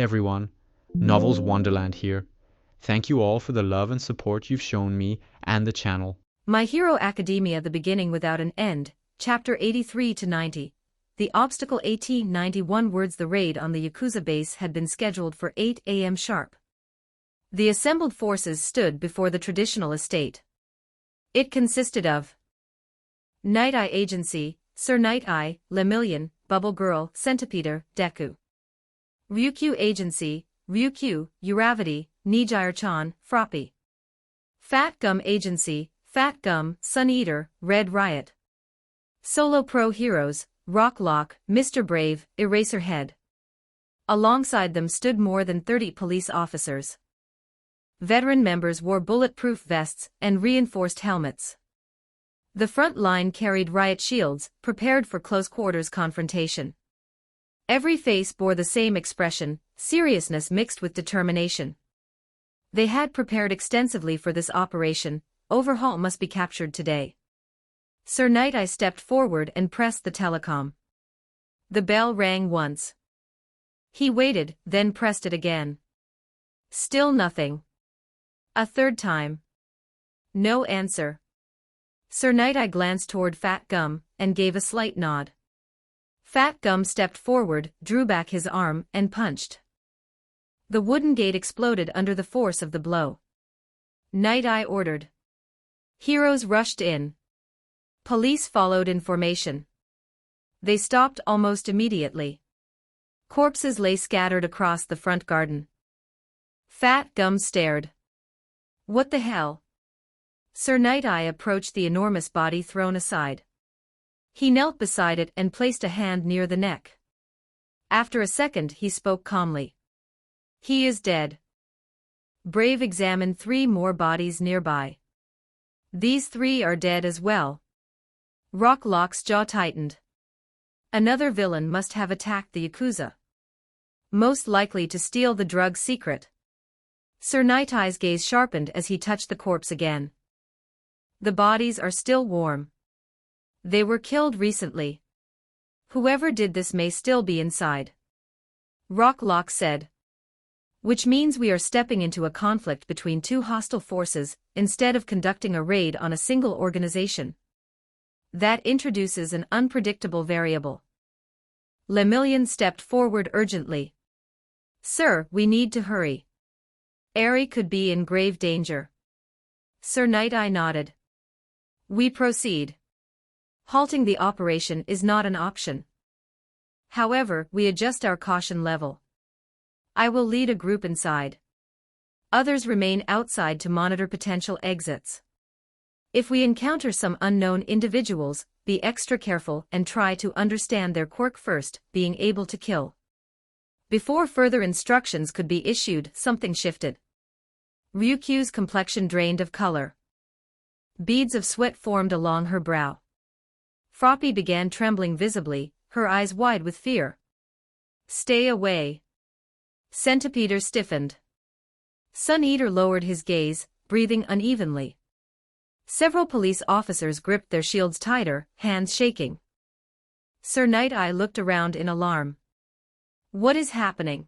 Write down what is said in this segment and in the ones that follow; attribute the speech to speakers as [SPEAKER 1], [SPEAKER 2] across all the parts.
[SPEAKER 1] everyone, Novels Wonderland here. Thank you all for the love and support you've shown me and the channel.
[SPEAKER 2] My Hero Academia: The Beginning Without an End, Chapter 83 to 90. The obstacle 1891 words. The raid on the Yakuza base had been scheduled for 8 a.m. sharp. The assembled forces stood before the traditional estate. It consisted of Night Eye Agency, Sir Night Eye, Lemillion, Bubble Girl, Centipeder, Deku. Ryukyu Agency, Ryukyu, Uravity, Nijire-chan, Froppy. Fat Gum Agency, Fat Gum, Sun Eater, Red Riot. Solo Pro Heroes, Rock Lock, Mr. Brave, Eraserhead. Alongside them stood more than 30 police officers. Veteran members wore bulletproof vests and reinforced helmets. The front line carried riot shields, prepared for close-quarters confrontation. Every face bore the same expression, seriousness mixed with determination. They had prepared extensively for this operation. Overhaul must be captured today. Sir Night Eye stepped forward and pressed the telecom. The bell rang once. He waited, then pressed it again. Still nothing. A third time. No answer. Sir Night Eye glanced toward Fat Gum, and gave a slight nod. Fat Gum stepped forward, drew back his arm, and punched. The wooden gate exploded under the force of the blow. Night Eye ordered. Heroes rushed in. Police followed in formation. They stopped almost immediately. Corpses lay scattered across the front garden. Fat Gum stared. What the hell? Sir Night Eye approached the enormous body thrown aside. He knelt beside it and placed a hand near the neck. After a second he spoke calmly. He is dead. Brave examined 3 more bodies nearby. These 3 are dead as well. Rock Lock's jaw tightened. Another villain must have attacked the Yakuza. Most likely to steal the drug secret. Sir Night Eye's gaze sharpened as he touched the corpse again. The bodies are still warm. They were killed recently. Whoever did this may still be inside. Rock Lock said. Which means we are stepping into a conflict between 2 hostile forces, instead of conducting a raid on a single organization. That introduces an unpredictable variable. Lemillion stepped forward urgently. Sir, we need to hurry. Eri could be in grave danger. Sir Night Eye nodded. We proceed. Halting the operation is not an option. However, we adjust our caution level. I will lead a group inside. Others remain outside to monitor potential exits. If we encounter some unknown individuals, be extra careful and try to understand their quirk first, being able to kill. Before further instructions could be issued, something shifted. Ryukyu's complexion drained of color. Beads of sweat formed along her brow. Froppy began trembling visibly, her eyes wide with fear. Stay away. Centipeder stiffened. Sun Eater lowered his gaze, breathing unevenly. Several police officers gripped their shields tighter, hands shaking. Sir Night Eye looked around in alarm. What is happening?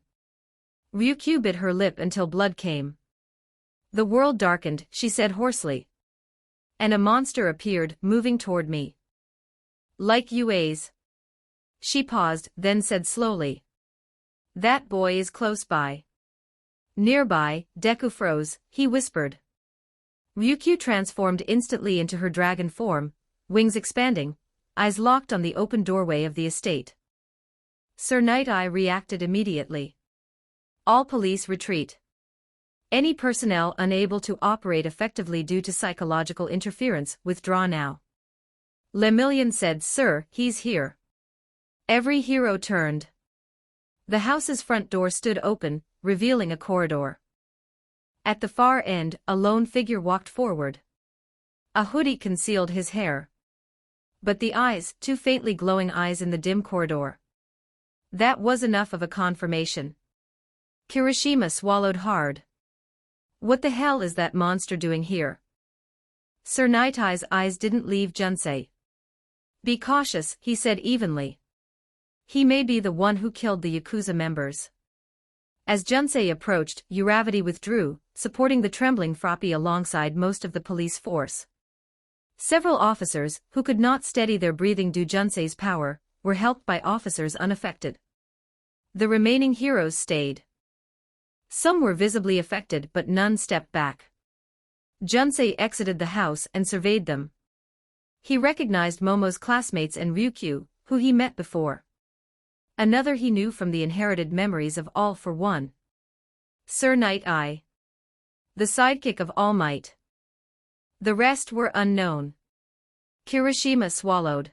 [SPEAKER 2] Ryukyu bit her lip until blood came. The world darkened, she said hoarsely. And a monster appeared, moving toward me. Like UAs. She paused, then said slowly. That boy is close by. Nearby, Deku froze, he whispered. Ryukyu transformed instantly into her dragon form, wings expanding, eyes locked on the open doorway of the estate. Sir Night Eye reacted immediately. All police retreat. Any personnel unable to operate effectively due to psychological interference withdraw now. Lemillion said, Sir, he's here. Every hero turned. The house's front door stood open, revealing a corridor. At the far end, a lone figure walked forward. A hoodie concealed his hair. But the eyes, 2 faintly glowing eyes in the dim corridor. That was enough of a confirmation. Kirishima swallowed hard. What the hell is that monster doing here? Sir Night Eye's eyes didn't leave Junsei. Be cautious, he said evenly. He may be the one who killed the Yakuza members. As Junsei approached, Uravati withdrew, supporting the trembling Froppy alongside most of the police force. Several officers, who could not steady their breathing due Junsei's power, were helped by officers unaffected. The remaining heroes stayed. Some were visibly affected but none stepped back. Junsei exited the house and surveyed them. He recognized Momo's classmates and Ryukyu, who he met before. Another he knew from the inherited memories of All for One. Sir Night-Eye. The sidekick of All Might. The rest were unknown. Kirishima swallowed.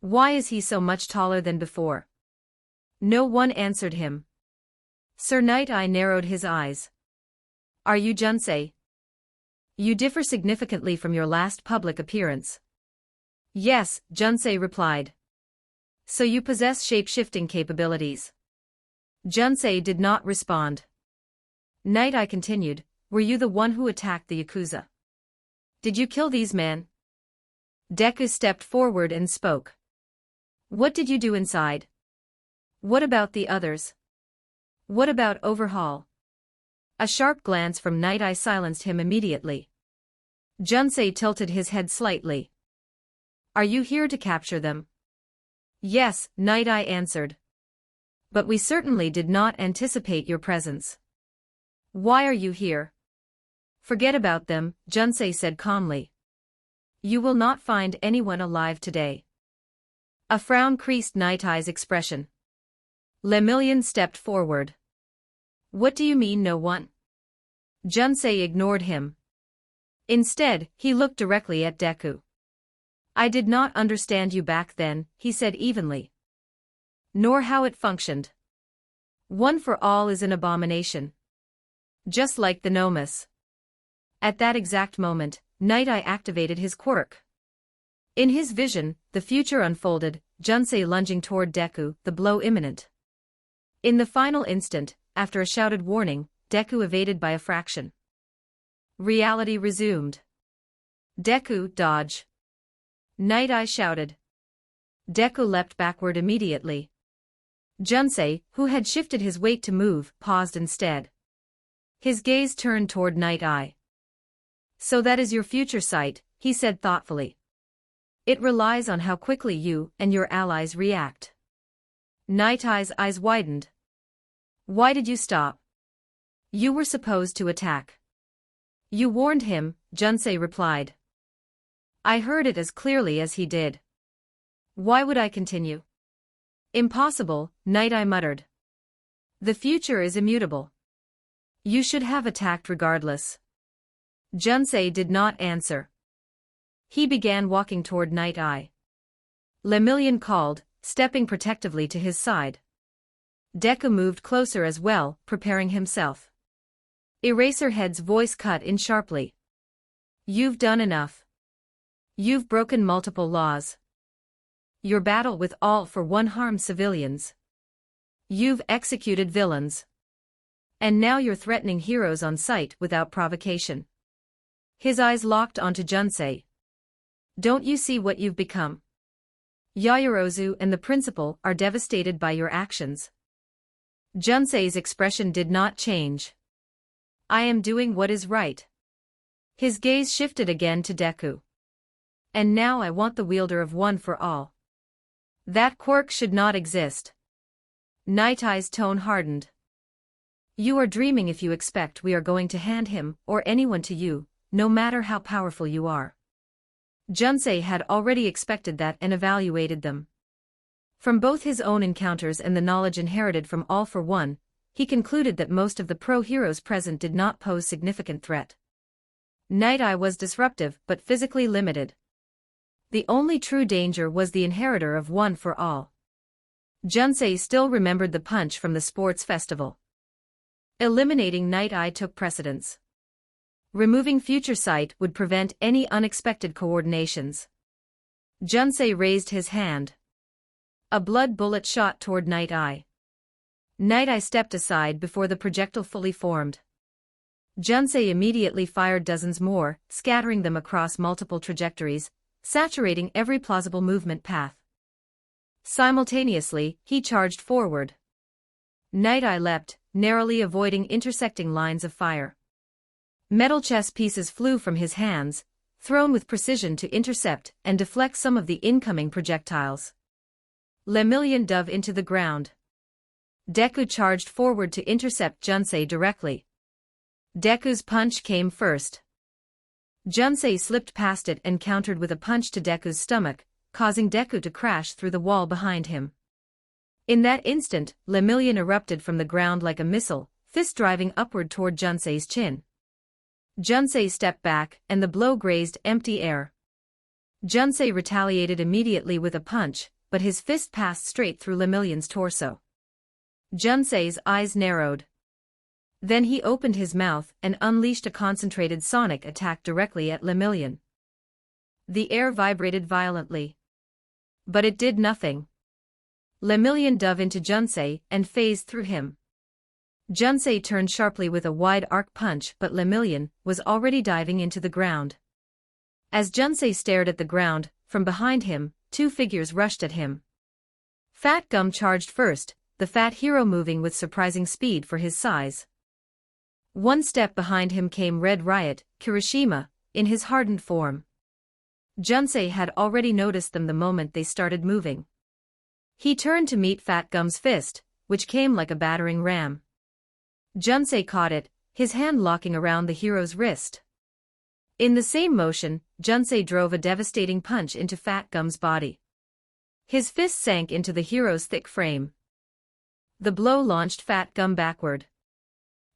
[SPEAKER 2] Why is he so much taller than before? No one answered him. Sir Night-Eye narrowed his eyes. Are you Junsei? You differ significantly from your last public appearance. Yes, Junsei replied. So you possess shape-shifting capabilities. Junsei did not respond. Night-Eye continued, were you the one who attacked the Yakuza? Did you kill these men? Deku stepped forward and spoke. What did you do inside? What about the others? What about Overhaul? A sharp glance from Night-Eye silenced him immediately. Junsei tilted his head slightly. Are you here to capture them? Yes, Night-Eye answered. But we certainly did not anticipate your presence. Why are you here? Forget about them, Junsei said calmly. You will not find anyone alive today. A frown creased Night-Eye's expression. Lemillion stepped forward. What do you mean no one? Junsei ignored him. Instead, he looked directly at Deku. I did not understand you back then, he said evenly. Nor how it functioned. One for all is an abomination. Just like the Nomus. At that exact moment, Night-Eye activated his quirk. In his vision, the future unfolded, Junsei lunging toward Deku, the blow imminent. In the final instant, after a shouted warning, Deku evaded by a fraction. Reality resumed. Deku, dodge. Night-Eye shouted. Deku leapt backward immediately. Junsei, who had shifted his weight to move, paused instead. His gaze turned toward Night-Eye. So that is your future sight, he said thoughtfully. It relies on how quickly you and your allies react. Night-Eye's eyes widened. Why did you stop? You were supposed to attack. You warned him, Junsei replied. I heard it as clearly as he did. Why would I continue? Impossible, Night-Eye muttered. The future is immutable. You should have attacked regardless. Junsei did not answer. He began walking toward Night-Eye. Lemillion called, stepping protectively to his side. Deku moved closer as well, preparing himself. Eraserhead's voice cut in sharply. You've done enough. You've broken multiple laws. Your battle with All for One harmed civilians. You've executed villains. And now you're threatening heroes on sight without provocation. His eyes locked onto Junsei. Don't you see what you've become? Yaoyorozu and the principal are devastated by your actions. Junsei's expression did not change. I am doing what is right. His gaze shifted again to Deku. And now I want the wielder of One for All. That quirk should not exist. Night-Eye's tone hardened. You are dreaming if you expect we are going to hand him or anyone to you, no matter how powerful you are. Junsei had already expected that and evaluated them. From both his own encounters and the knowledge inherited from All for One, he concluded that most of the pro-heroes present did not pose significant threat. Night-Eye was disruptive but physically limited. The only true danger was the inheritor of One for All. Junsei still remembered the punch from the sports festival. Eliminating Night-Eye took precedence. Removing future sight would prevent any unexpected coordinations. Junsei raised his hand. A blood bullet shot toward Night-Eye. Night-Eye stepped aside before the projectile fully formed. Junsei immediately fired dozens more, scattering them across multiple trajectories, saturating every plausible movement path. Simultaneously, he charged forward. Night Eye leapt, narrowly avoiding intersecting lines of fire. Metal chess pieces flew from his hands, thrown with precision to intercept and deflect some of the incoming projectiles. Lemillion dove into the ground. Deku charged forward to intercept Junsei directly. Deku's punch came first. Junsei slipped past it and countered with a punch to Deku's stomach, causing Deku to crash through the wall behind him. In that instant, Lemillion erupted from the ground like a missile, fist driving upward toward Junsei's chin. Junsei stepped back, and the blow grazed empty air. Junsei retaliated immediately with a punch, but his fist passed straight through Lemillion's torso. Junsei's eyes narrowed. Then he opened his mouth and unleashed a concentrated sonic attack directly at Lemillion. The air vibrated violently. But it did nothing. Lemillion dove into Junsei and phased through him. Junsei turned sharply with a wide arc punch, but Lemillion was already diving into the ground. As Junsei stared at the ground, from behind him, two figures rushed at him. Fat Gum charged first, the fat hero moving with surprising speed for his size. One step behind him came Red Riot, Kirishima, in his hardened form. Junsei had already noticed them the moment they started moving. He turned to meet Fat Gum's fist, which came like a battering ram. Junsei caught it, his hand locking around the hero's wrist. In the same motion, Junsei drove a devastating punch into Fat Gum's body. His fist sank into the hero's thick frame. The blow launched Fat Gum backward.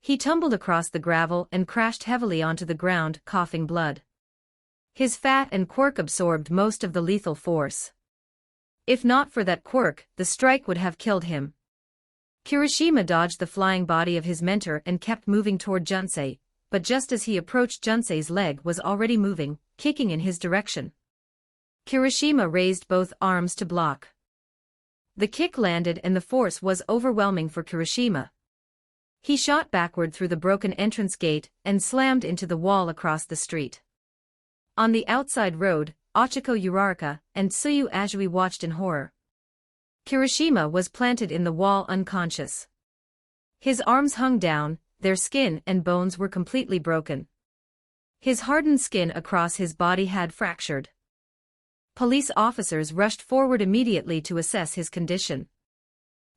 [SPEAKER 2] He tumbled across the gravel and crashed heavily onto the ground, coughing blood. His fat and quirk absorbed most of the lethal force. If not for that quirk, the strike would have killed him. Kirishima dodged the flying body of his mentor and kept moving toward Junsei, but just as he approached, Junsei's leg was already moving, kicking in his direction. Kirishima raised both arms to block. The kick landed and the force was overwhelming for Kirishima. He shot backward through the broken entrance gate and slammed into the wall across the street. On the outside road, Ochiko Uraraka and Tsuyu Azui watched in horror. Kirishima was planted in the wall unconscious. His arms hung down, their skin and bones were completely broken. His hardened skin across his body had fractured. Police officers rushed forward immediately to assess his condition.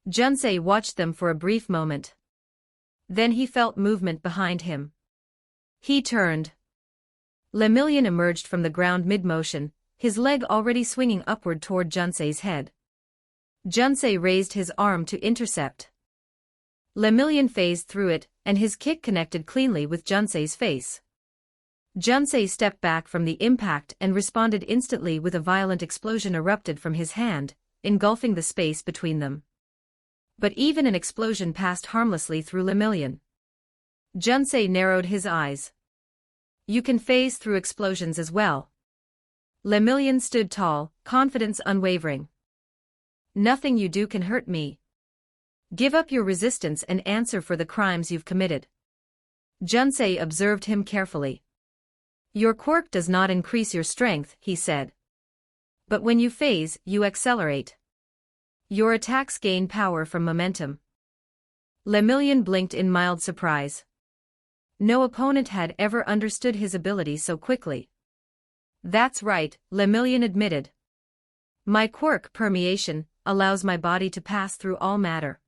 [SPEAKER 2] Junsei watched them for a brief moment. Then he felt movement behind him. He turned. Lemillion emerged from the ground mid-motion, his leg already swinging upward toward Junsei's head. Junsei raised his arm to intercept. Lemillion phased through it, and his kick connected cleanly with Junsei's face. Junsei stepped back from the impact and responded instantly with a violent explosion erupted from his hand, engulfing the space between them. But even an explosion passed harmlessly through Lemillion. Junsei narrowed his eyes. You can phase through explosions as well. Lemillion stood tall, confidence unwavering. Nothing you do can hurt me. Give up your resistance and answer for the crimes you've committed. Junsei observed him carefully. Your quirk does not increase your strength, he said. But when you phase, you accelerate. Your attacks gain power from momentum. Lemillion blinked in mild surprise. No opponent had ever understood his ability so quickly. That's right, Lemillion admitted. My quirk, permeation, allows my body to pass through all matter.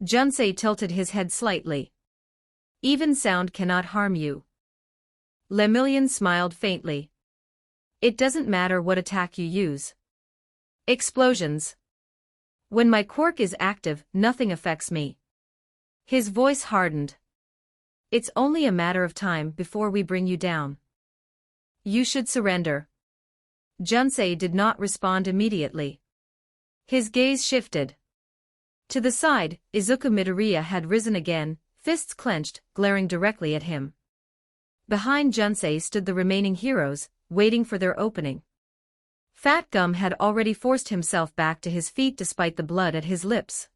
[SPEAKER 2] Junsei tilted his head slightly. Even sound cannot harm you. Lemillion smiled faintly. It doesn't matter what attack you use. Explosions. When my quirk is active, nothing affects me. His voice hardened. It's only a matter of time before we bring you down. You should surrender. Junsei did not respond immediately. His gaze shifted. To the side, Izuku Midoriya had risen again, fists clenched, glaring directly at him. Behind Junsei stood the remaining heroes, waiting for their opening. Fat Gum had already forced himself back to his feet despite the blood at his lips.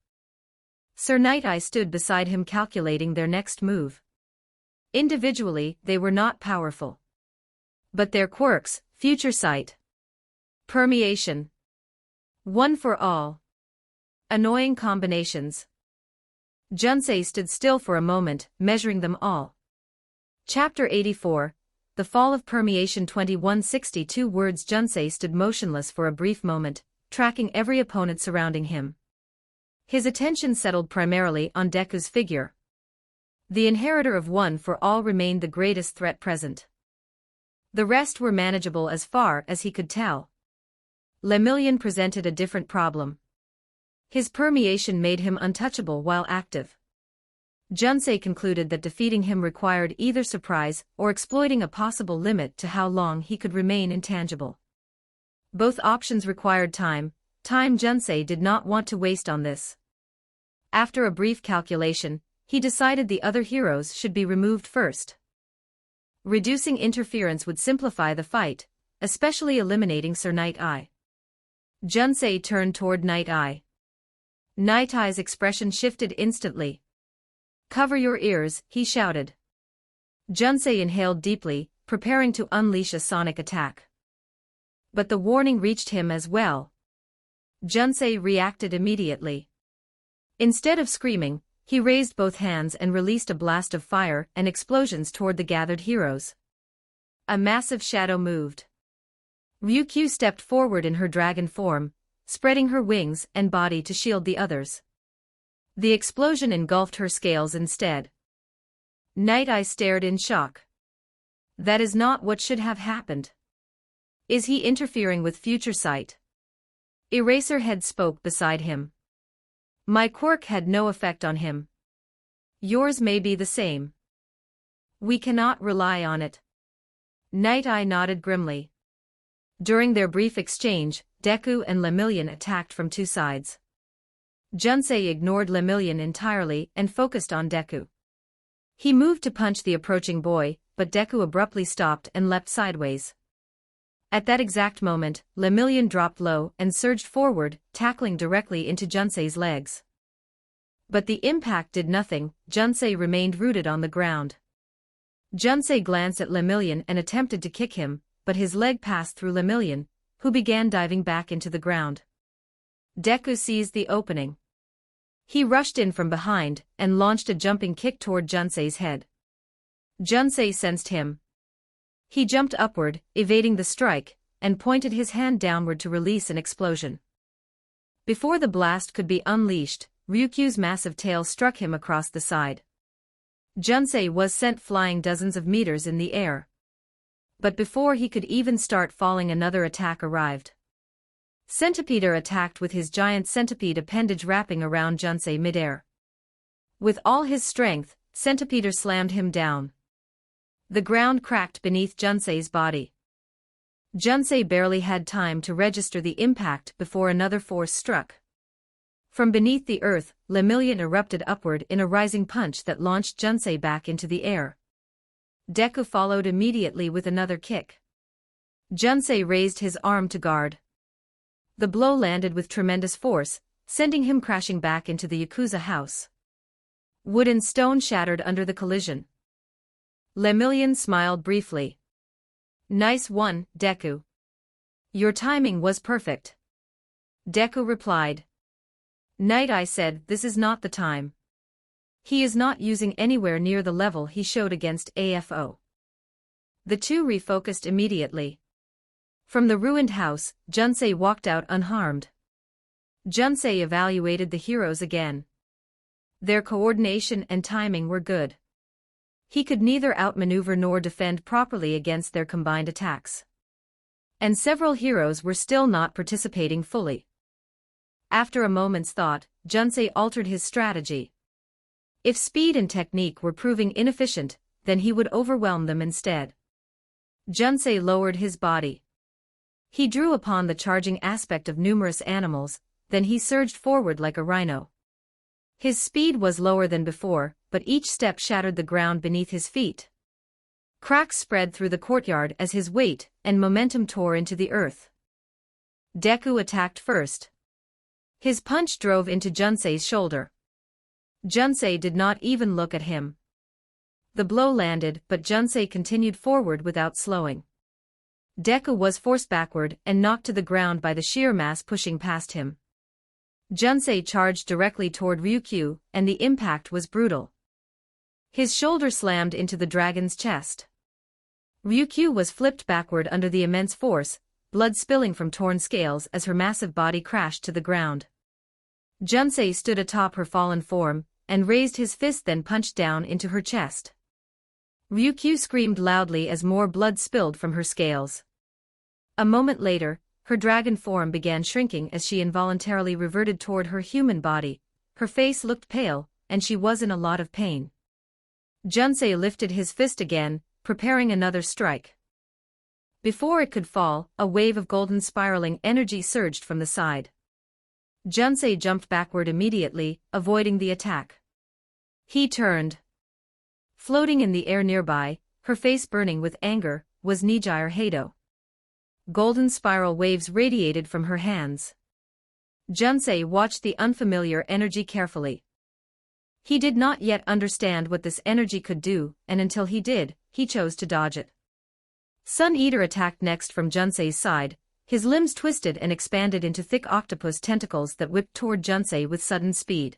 [SPEAKER 2] Sir Night Eye stood beside him calculating their next move. Individually, they were not powerful. But their quirks, future sight, permeation, one for all. Annoying combinations. Junsei stood still for a moment, measuring them all. Chapter 84, The Fall of Permeation. 2162 words. Junsei stood motionless for a brief moment, tracking every opponent surrounding him. His attention settled primarily on Deku's figure. The inheritor of One for All remained the greatest threat present. The rest were manageable as far as he could tell. Lemillion presented a different problem. His permeation made him untouchable while active. Junsei concluded that defeating him required either surprise or exploiting a possible limit to how long he could remain intangible. Both options required time Junsei did not want to waste on this. After a brief calculation, he decided the other heroes should be removed first. Reducing interference would simplify the fight, especially eliminating Sir Night-Eye. Junsei turned toward Night-Eye. Night-Eye's expression shifted instantly. "Cover your ears," he shouted. Junsei inhaled deeply, preparing to unleash a sonic attack. But the warning reached him as well. Junsei reacted immediately. Instead of screaming, he raised both hands and released a blast of fire and explosions toward the gathered heroes. A massive shadow moved. Ryukyu stepped forward in her dragon form, spreading her wings and body to shield the others. The explosion engulfed her scales instead. Night-Eye stared in shock. That is not what should have happened. Is he interfering with future sight? Eraserhead spoke beside him. My quirk had no effect on him. Yours may be the same. We cannot rely on it. Night-Eye nodded grimly. During their brief exchange, Deku and Lemillion attacked from two sides. Junsei ignored Lemillion entirely and focused on Deku. He moved to punch the approaching boy, but Deku abruptly stopped and leapt sideways. At that exact moment, Lemillion dropped low and surged forward, tackling directly into Junsei's legs. But the impact did nothing. Junsei remained rooted on the ground. Junsei glanced at Lemillion and attempted to kick him, but his leg passed through Lemillion, who began diving back into the ground. Deku seized the opening. He rushed in from behind and launched a jumping kick toward Junsei's head. Junsei sensed him. He jumped upward, evading the strike, and pointed his hand downward to release an explosion. Before the blast could be unleashed, Ryukyu's massive tail struck him across the side. Junsei was sent flying dozens of meters in the air. But before he could even start falling, another attack arrived. Centipeder attacked with his giant centipede appendage wrapping around Junsei midair. With all his strength, Centipeder slammed him down. The ground cracked beneath Junsei's body. Junsei barely had time to register the impact before another force struck. From beneath the earth, Lemillion erupted upward in a rising punch that launched Junsei back into the air. Deku followed immediately with another kick. Junsei raised his arm to guard. The blow landed with tremendous force, sending him crashing back into the Yakuza house. Wood and stone shattered under the collision. Lemillion smiled briefly. Nice one, Deku. Your timing was perfect. Deku replied. Night-Eye said, this is not the time. He is not using anywhere near the level he showed against AFO. The two refocused immediately. From the ruined house, Junsei walked out unharmed. Junsei evaluated the heroes again. Their coordination and timing were good. He could neither outmaneuver nor defend properly against their combined attacks. And several heroes were still not participating fully. After a moment's thought, Junsei altered his strategy. If speed and technique were proving inefficient, then he would overwhelm them instead. Junsei lowered his body. He drew upon the charging aspect of numerous animals, then he surged forward like a rhino. His speed was lower than before, but each step shattered the ground beneath his feet. Cracks spread through the courtyard as his weight and momentum tore into the earth. Deku attacked first. His punch drove into Junsei's shoulder. Junsei did not even look at him. The blow landed, but Junsei continued forward without slowing. Deku was forced backward and knocked to the ground by the sheer mass pushing past him. Junsei charged directly toward Ryukyu, and the impact was brutal. His shoulder slammed into the dragon's chest. Ryukyu was flipped backward under the immense force, blood spilling from torn scales as her massive body crashed to the ground. Junsei stood atop her fallen form, and raised his fist, then punched down into her chest. Ryukyu screamed loudly as more blood spilled from her scales. A moment later, her dragon form began shrinking as she involuntarily reverted toward her human body. Her face looked pale, and she was in a lot of pain. Junsei lifted his fist again, preparing another strike. Before it could fall, a wave of golden spiraling energy surged from the side. Junsei jumped backward immediately, avoiding the attack. He turned. Floating in the air nearby, her face burning with anger, was Nijire Hado. Golden spiral waves radiated from her hands. Junsei watched the unfamiliar energy carefully. He did not yet understand what this energy could do, and until he did, he chose to dodge it. Sun Eater attacked next from Junsei's side. His limbs twisted and expanded into thick octopus tentacles that whipped toward Junsei with sudden speed.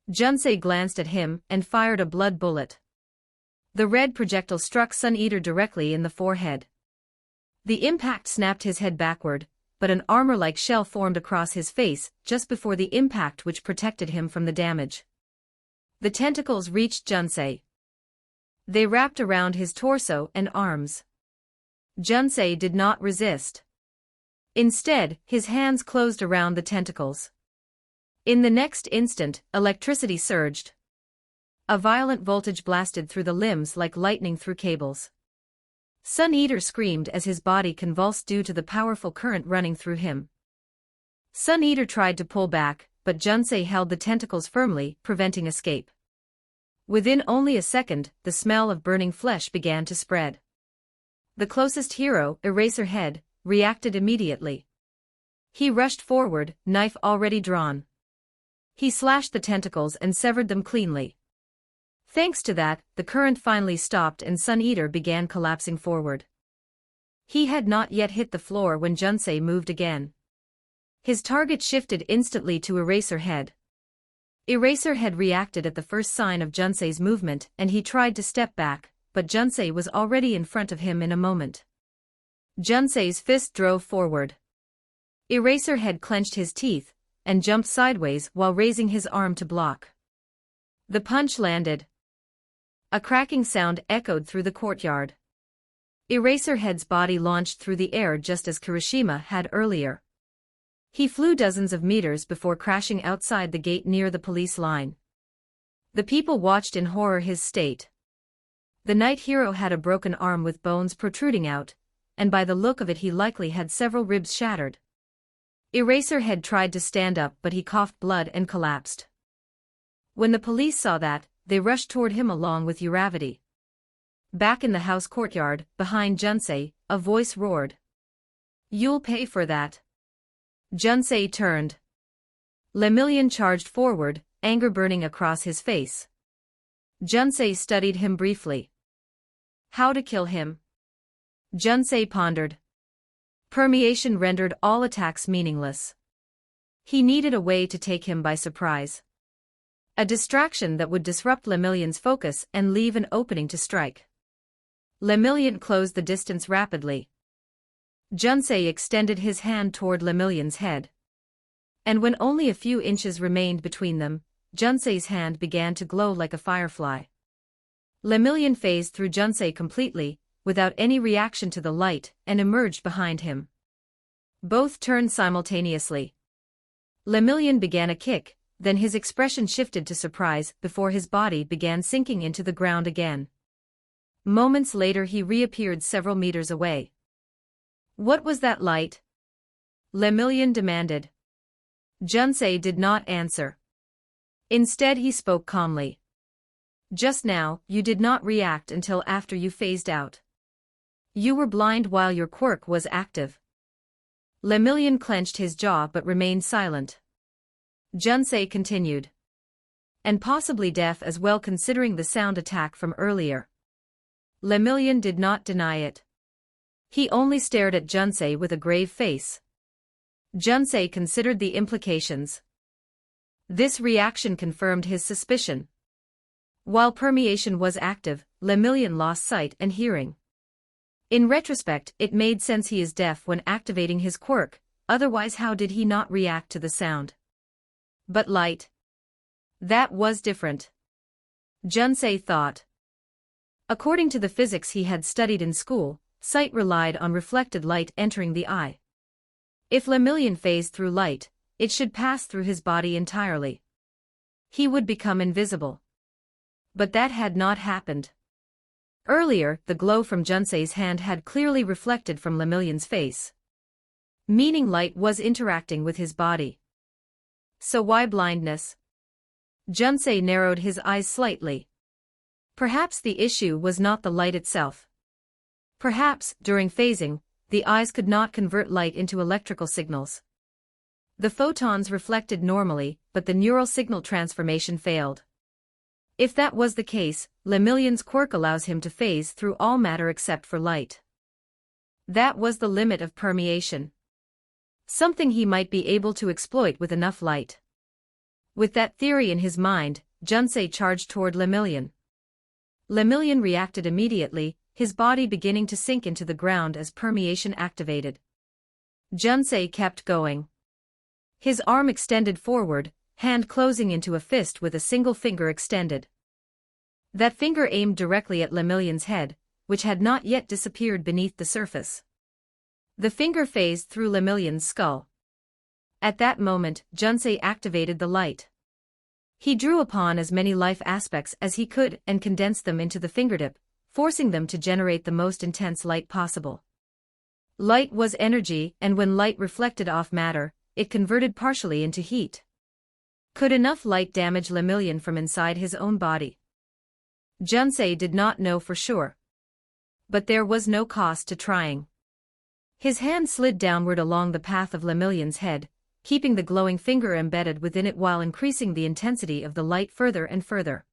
[SPEAKER 2] Junsei glanced at him and fired a blood bullet. The red projectile struck Sun Eater directly in the forehead. The impact snapped his head backward, but an armor-like shell formed across his face just before the impact, which protected him from the damage. The tentacles reached Junsei. They wrapped around his torso and arms. Junsei did not resist. Instead, his hands closed around the tentacles. In the next instant, electricity surged. A violent voltage blasted through the limbs like lightning through cables. Sun Eater screamed as his body convulsed due to the powerful current running through him. Sun Eater tried to pull back, but Junsei held the tentacles firmly, preventing escape. Within only a second, the smell of burning flesh began to spread. The closest hero, Eraserhead, reacted immediately. He rushed forward, knife already drawn. He slashed the tentacles and severed them cleanly. Thanks to that, the current finally stopped and Sun Eater began collapsing forward. He had not yet hit the floor when Junsei moved again. His target shifted instantly to Eraserhead. Eraserhead reacted at the first sign of Junsei's movement and he tried to step back, but Junsei was already in front of him in a moment. Junsei's fist drove forward. Eraserhead clenched his teeth and jumped sideways while raising his arm to block. The punch landed. A cracking sound echoed through the courtyard. Eraserhead's body launched through the air just as Kirishima had earlier. He flew dozens of meters before crashing outside the gate near the police line. The people watched in horror his state. The knight hero had a broken arm with bones protruding out, and by the look of it he likely had several ribs shattered. Eraserhead tried to stand up but he coughed blood and collapsed. When the police saw that, they rushed toward him along with Uravity. Back in the house courtyard, behind Junsei, a voice roared. "You'll pay for that." Junsei turned. Lemillion charged forward, anger burning across his face. Junsei studied him briefly. How to kill him? Junsei pondered. Permeation rendered all attacks meaningless. He needed a way to take him by surprise. A distraction that would disrupt Lemillion's focus and leave an opening to strike. Lemillion closed the distance rapidly. Junsei extended his hand toward Lemillion's head. And when only a few inches remained between them, Junsei's hand began to glow like a firefly. Lemillion phased through Junsei completely, without any reaction to the light, and emerged behind him. Both turned simultaneously. Lemillion began a kick, then his expression shifted to surprise before his body began sinking into the ground again. Moments later he reappeared several meters away. What was that light? Lemillion demanded. Junsei did not answer. Instead he spoke calmly. Just now, you did not react until after you phased out. You were blind while your quirk was active. Lemillion clenched his jaw but remained silent. Junsei continued. And possibly deaf as well considering the sound attack from earlier. Lemillion did not deny it. He only stared at Junsei with a grave face. Junsei considered the implications. This reaction confirmed his suspicion. While permeation was active, Lemillion lost sight and hearing. In retrospect, it made sense he is deaf when activating his quirk, otherwise how did he not react to the sound? But light? That was different. Junsei thought. According to the physics he had studied in school, sight relied on reflected light entering the eye. If Lemillion phased through light, it should pass through his body entirely. He would become invisible. But that had not happened. Earlier, the glow from Junsei's hand had clearly reflected from Lemillion's face. Meaning light was interacting with his body. So why blindness? Junsei narrowed his eyes slightly. Perhaps the issue was not the light itself. Perhaps, during phasing, the eyes could not convert light into electrical signals. The photons reflected normally, but the neural signal transformation failed. If that was the case, Lemillion's quirk allows him to phase through all matter except for light. That was the limit of permeation. Something he might be able to exploit with enough light. With that theory in his mind, Junsei charged toward Lemillion. Lemillion reacted immediately, his body beginning to sink into the ground as permeation activated. Junsei kept going. His arm extended forward, hand closing into a fist with a single finger extended. That finger aimed directly at Lemillion's head, which had not yet disappeared beneath the surface. The finger phased through Lemillion's skull. At that moment, Junsei activated the light. He drew upon as many life aspects as he could and condensed them into the fingertip, forcing them to generate the most intense light possible. Light was energy, and when light reflected off matter, it converted partially into heat. Could enough light damage Lemillion from inside his own body? Junsei did not know for sure. But there was no cost to trying. His hand slid downward along the path of Lemillion's head, keeping the glowing finger embedded within it while increasing the intensity of the light further and further.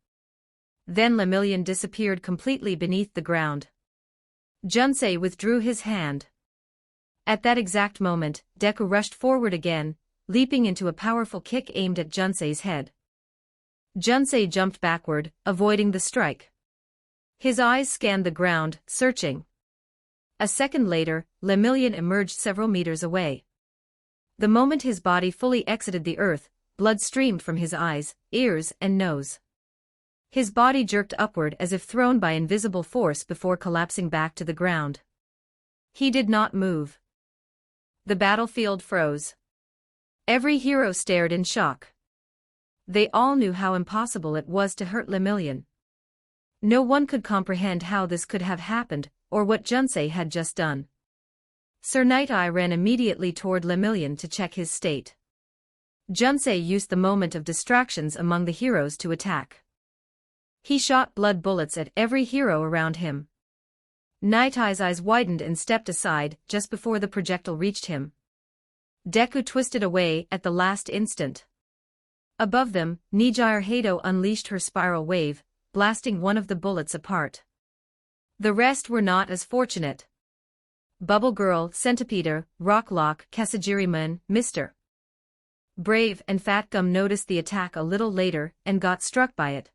[SPEAKER 2] Then Lemillion disappeared completely beneath the ground. Junsei withdrew his hand. At that exact moment, Deku rushed forward again, leaping into a powerful kick aimed at Junsei's head. Junsei jumped backward, avoiding the strike. His eyes scanned the ground, searching. A second later, Lemillion emerged several meters away. The moment his body fully exited the earth, blood streamed from his eyes, ears, and nose. His body jerked upward as if thrown by invisible force before collapsing back to the ground. He did not move. The battlefield froze. Every hero stared in shock. They all knew how impossible it was to hurt Lemillion. No one could comprehend how this could have happened, or what Junsei had just done. Sir Night-Eye ran immediately toward Lemillion to check his state. Junsei used the moment of distractions among the heroes to attack. He shot blood bullets at every hero around him. Night-Eye's eyes widened and stepped aside just before the projectile reached him. Deku twisted away at the last instant. Above them, Nijire Hado unleashed her spiral wave, blasting one of the bullets apart. The rest were not as fortunate. Bubble Girl, Centipede, Rocklock, Kasajiriman, Mr. Brave and Fat Gum noticed the attack a little later and got struck by it.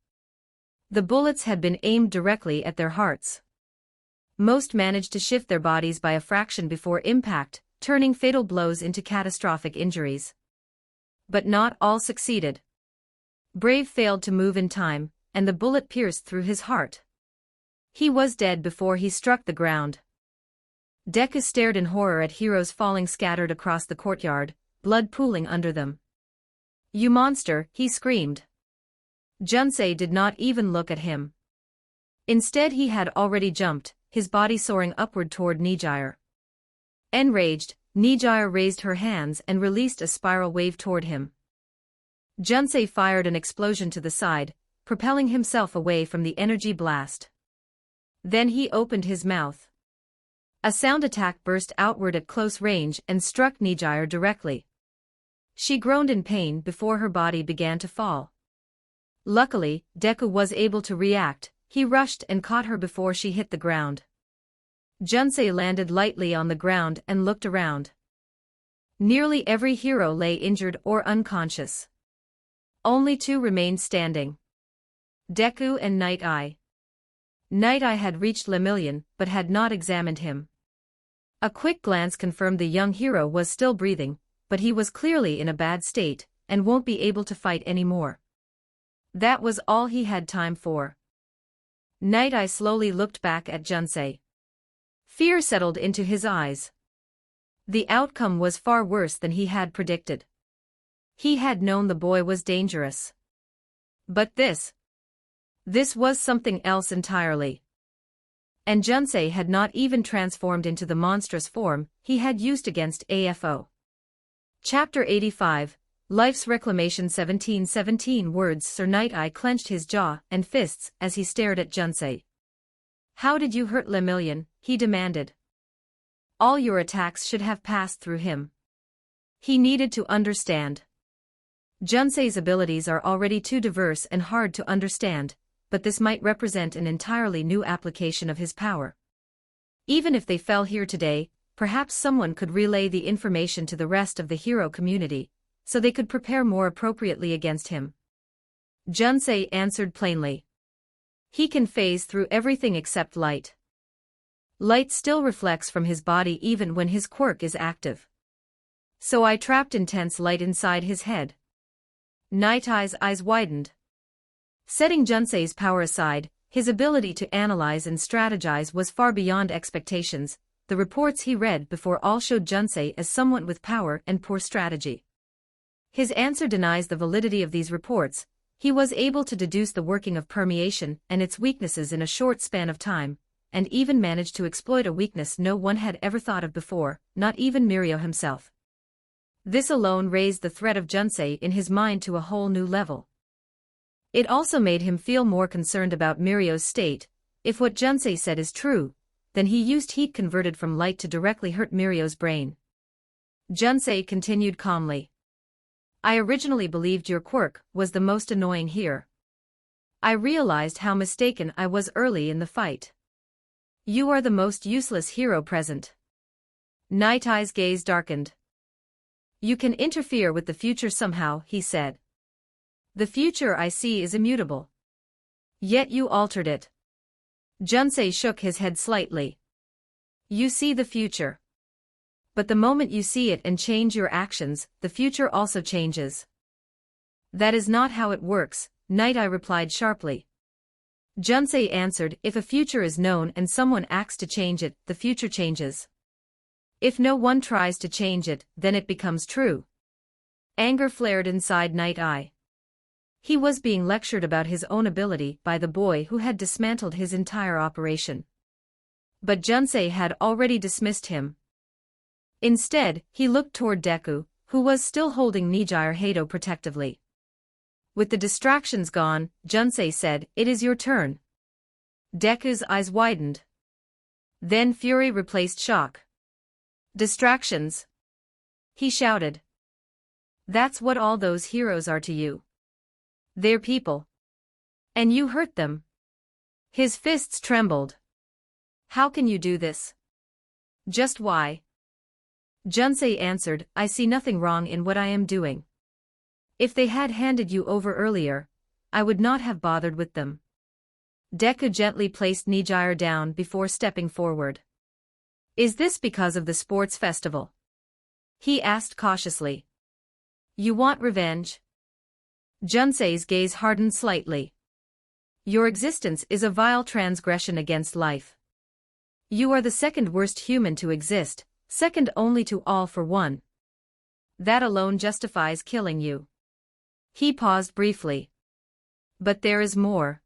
[SPEAKER 2] The bullets had been aimed directly at their hearts. Most managed to shift their bodies by a fraction before impact, turning fatal blows into catastrophic injuries. But not all succeeded. Brave failed to move in time, and the bullet pierced through his heart. He was dead before he struck the ground. Deku stared in horror at heroes falling scattered across the courtyard, blood pooling under them. "You monster," he screamed. Junsei did not even look at him. Instead he had already jumped, his body soaring upward toward Nijire. Enraged, Nijire raised her hands and released a spiral wave toward him. Junsei fired an explosion to the side, propelling himself away from the energy blast. Then he opened his mouth. A sound attack burst outward at close range and struck Nijire directly. She groaned in pain before her body began to fall. Luckily, Deku was able to react. He rushed and caught her before she hit the ground. Junsei landed lightly on the ground and looked around. Nearly every hero lay injured or unconscious. Only two remained standing. Deku and Night Eye. Night Eye had reached Lemillion, but had not examined him. A quick glance confirmed the young hero was still breathing, but he was clearly in a bad state, and won't be able to fight anymore. That was all he had time for. Night Eye slowly looked back at Junsei. Fear settled into his eyes. The outcome was far worse than he had predicted. He had known the boy was dangerous. But this was something else entirely. And Junsei had not even transformed into the monstrous form he had used against AFO. Chapter 85, Life's Reclamation 1717 words. Sir Night Eye clenched his jaw and fists as he stared at Junsei. How did you hurt Lemillion? He demanded. All your attacks should have passed through him. He needed to understand. Junsei's abilities are already too diverse and hard to understand, but this might represent an entirely new application of his power. Even if they fell here today, perhaps someone could relay the information to the rest of the hero community, so they could prepare more appropriately against him. Junsei answered plainly. He can phase through everything except light. Light still reflects from his body even when his quirk is active. So I trapped intense light inside his head. Night Eye's eyes widened. Setting Junsei's power aside, his ability to analyze and strategize was far beyond expectations. The reports he read before all showed Junsei as someone with power and poor strategy. His answer denies the validity of these reports. He was able to deduce the working of permeation and its weaknesses in a short span of time, and even managed to exploit a weakness no one had ever thought of before, not even Mirio himself. This alone raised the threat of Junsei in his mind to a whole new level. It also made him feel more concerned about Mirio's state. If what Junsei said is true, then he used heat converted from light to directly hurt Mirio's brain. Junsei continued calmly. I originally believed your quirk was the most annoying here. I realized how mistaken I was early in the fight. You are the most useless hero present. Night Eye's gaze darkened. You can interfere with the future somehow, he said. The future I see is immutable. Yet you altered it. Junsei shook his head slightly. You see the future. But the moment you see it and change your actions, the future also changes. That is not how it works, Night Eye replied sharply. Junsei answered, if a future is known and someone acts to change it, the future changes. If no one tries to change it, then it becomes true. Anger flared inside Night Eye. He was being lectured about his own ability by the boy who had dismantled his entire operation. But Junsei had already dismissed him. Instead, he looked toward Deku, who was still holding Nijire Hado protectively. With the distractions gone, Junsei said, it is your turn. Deku's eyes widened. Then fury replaced shock. Distractions. He shouted. That's what all those heroes are to you. They're people. And you hurt them. His fists trembled. How can you do this? Just why? Junsei answered, I see nothing wrong in what I am doing. If they had handed you over earlier, I would not have bothered with them. Deku gently placed Nijire down before stepping forward. Is this because of the sports festival? He asked cautiously. You want revenge? Junsei's gaze hardened slightly. Your existence is a vile transgression against life. You are the second worst human to exist, second only to All for One. That alone justifies killing you. He paused briefly. But there is more.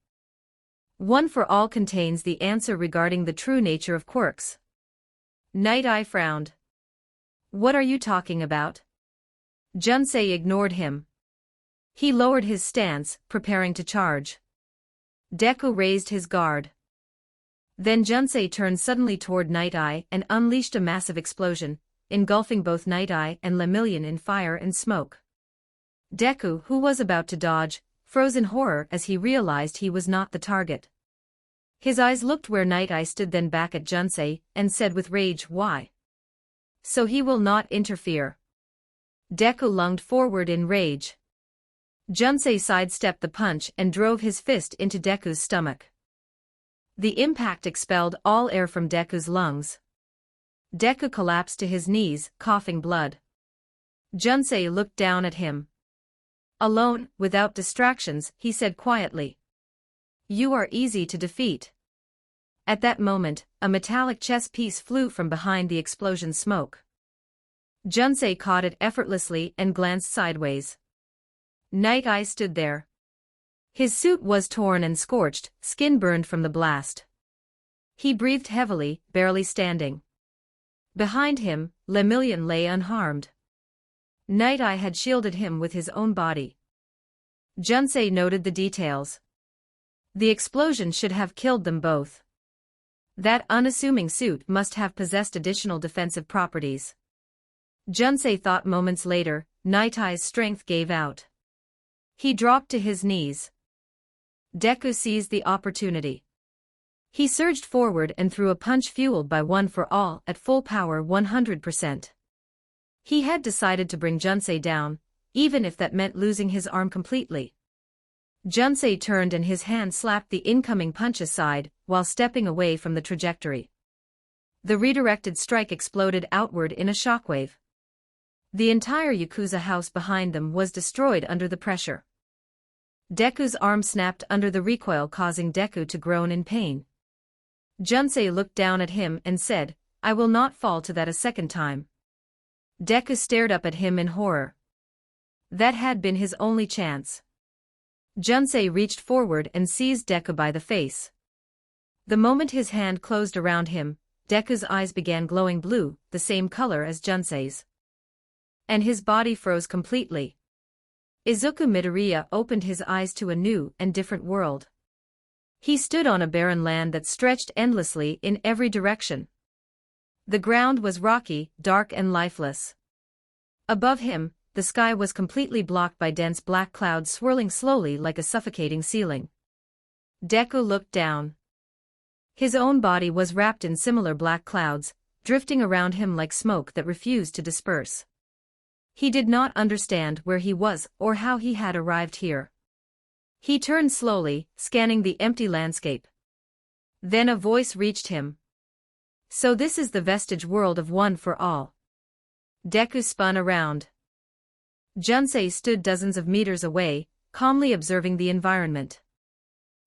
[SPEAKER 2] One for All contains the answer regarding the true nature of quirks. Night Eye frowned. What are you talking about? Junsei ignored him. He lowered his stance, preparing to charge. Deku raised his guard. Then Junsei turned suddenly toward Night Eye and unleashed a massive explosion, engulfing both Night Eye and Lemillion in fire and smoke. Deku, who was about to dodge, froze in horror as he realized he was not the target. His eyes looked where Night Eye stood, then back at Junsei, and said with rage, why? So he will not interfere. Deku lunged forward in rage. Junsei sidestepped the punch and drove his fist into Deku's stomach. The impact expelled all air from Deku's lungs. Deku collapsed to his knees, coughing blood. Junsei looked down at him. Alone, without distractions, he said quietly, "You are easy to defeat." At that moment, a metallic chess piece flew from behind the explosion smoke. Junsei caught it effortlessly and glanced sideways. Night Eye stood there. His suit was torn and scorched, skin burned from the blast. He breathed heavily, barely standing. Behind him, Lemillion lay unharmed. Night Eye had shielded him with his own body. Junsei noted the details. The explosion should have killed them both. That unassuming suit must have possessed additional defensive properties. Junsei thought moments later. Night Eye's strength gave out. He dropped to his knees. Deku seized the opportunity. He surged forward and threw a punch fueled by One for All at full power 100%. He had decided to bring Junsei down, even if that meant losing his arm completely. Junsei turned and his hand slapped the incoming punch aside, while stepping away from the trajectory. The redirected strike exploded outward in a shockwave. The entire Yakuza house behind them was destroyed under the pressure. Deku's arm snapped under the recoil, causing Deku to groan in pain. Junsei looked down at him and said, "I will not fall to that a second time." Deku stared up at him in horror. That had been his only chance. Junsei reached forward and seized Deku by the face. The moment his hand closed around him, Deku's eyes began glowing blue, the same color as Junsei's. And his body froze completely. Izuku Midoriya opened his eyes to a new and different world. He stood on a barren land that stretched endlessly in every direction. The ground was rocky, dark and lifeless. Above him, the sky was completely blocked by dense black clouds swirling slowly like a suffocating ceiling. Deku looked down. His own body was wrapped in similar black clouds, drifting around him like smoke that refused to disperse. He did not understand where he was or how he had arrived here. He turned slowly, scanning the empty landscape. Then a voice reached him. "So this is the vestige world of One for All." Deku spun around. Junsei stood dozens of meters away, calmly observing the environment.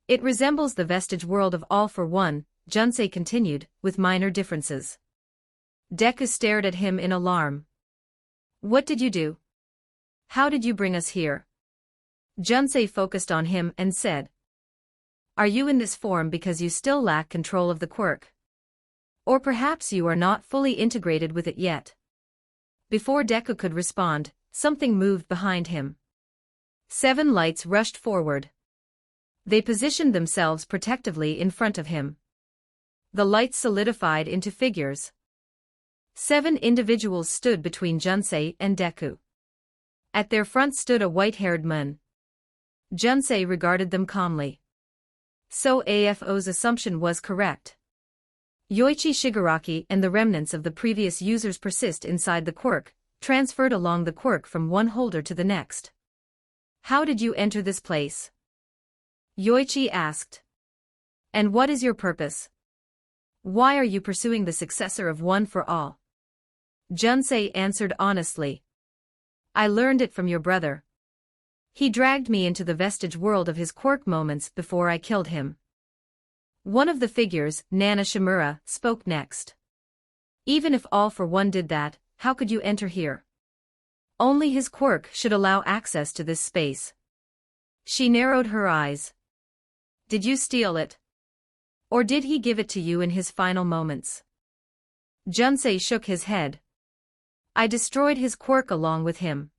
[SPEAKER 2] "It resembles the vestige world of All for One," Junsei continued, "with minor differences." Deku stared at him in alarm. "What did you do? How did you bring us here?" Junsei focused on him and said, "Are you in this form because you still lack control of the quirk? Or perhaps you are not fully integrated with it yet?" Before Deku could respond, something moved behind him. 7 lights rushed forward. They positioned themselves protectively in front of him. The lights solidified into figures. 7 individuals stood between Junsei and Deku. At their front stood a white-haired man. Junsei regarded them calmly. So AFO's assumption was correct. Yoichi Shigaraki and the remnants of the previous users persist inside the quirk, transferred along the quirk from one holder to the next. "How did you enter this place?" Yoichi asked. "And what is your purpose? Why are you pursuing the successor of One for All?" Junsei answered honestly. "I learned it from your brother. He dragged me into the vestige world of his quirk moments before I killed him." One of the figures, Nana Shimura, spoke next. "Even if All for One did that, how could you enter here? Only his quirk should allow access to this space." She narrowed her eyes. "Did you steal it? Or did he give it to you in his final moments?" Junsei shook his head. "I destroyed his quirk along with him.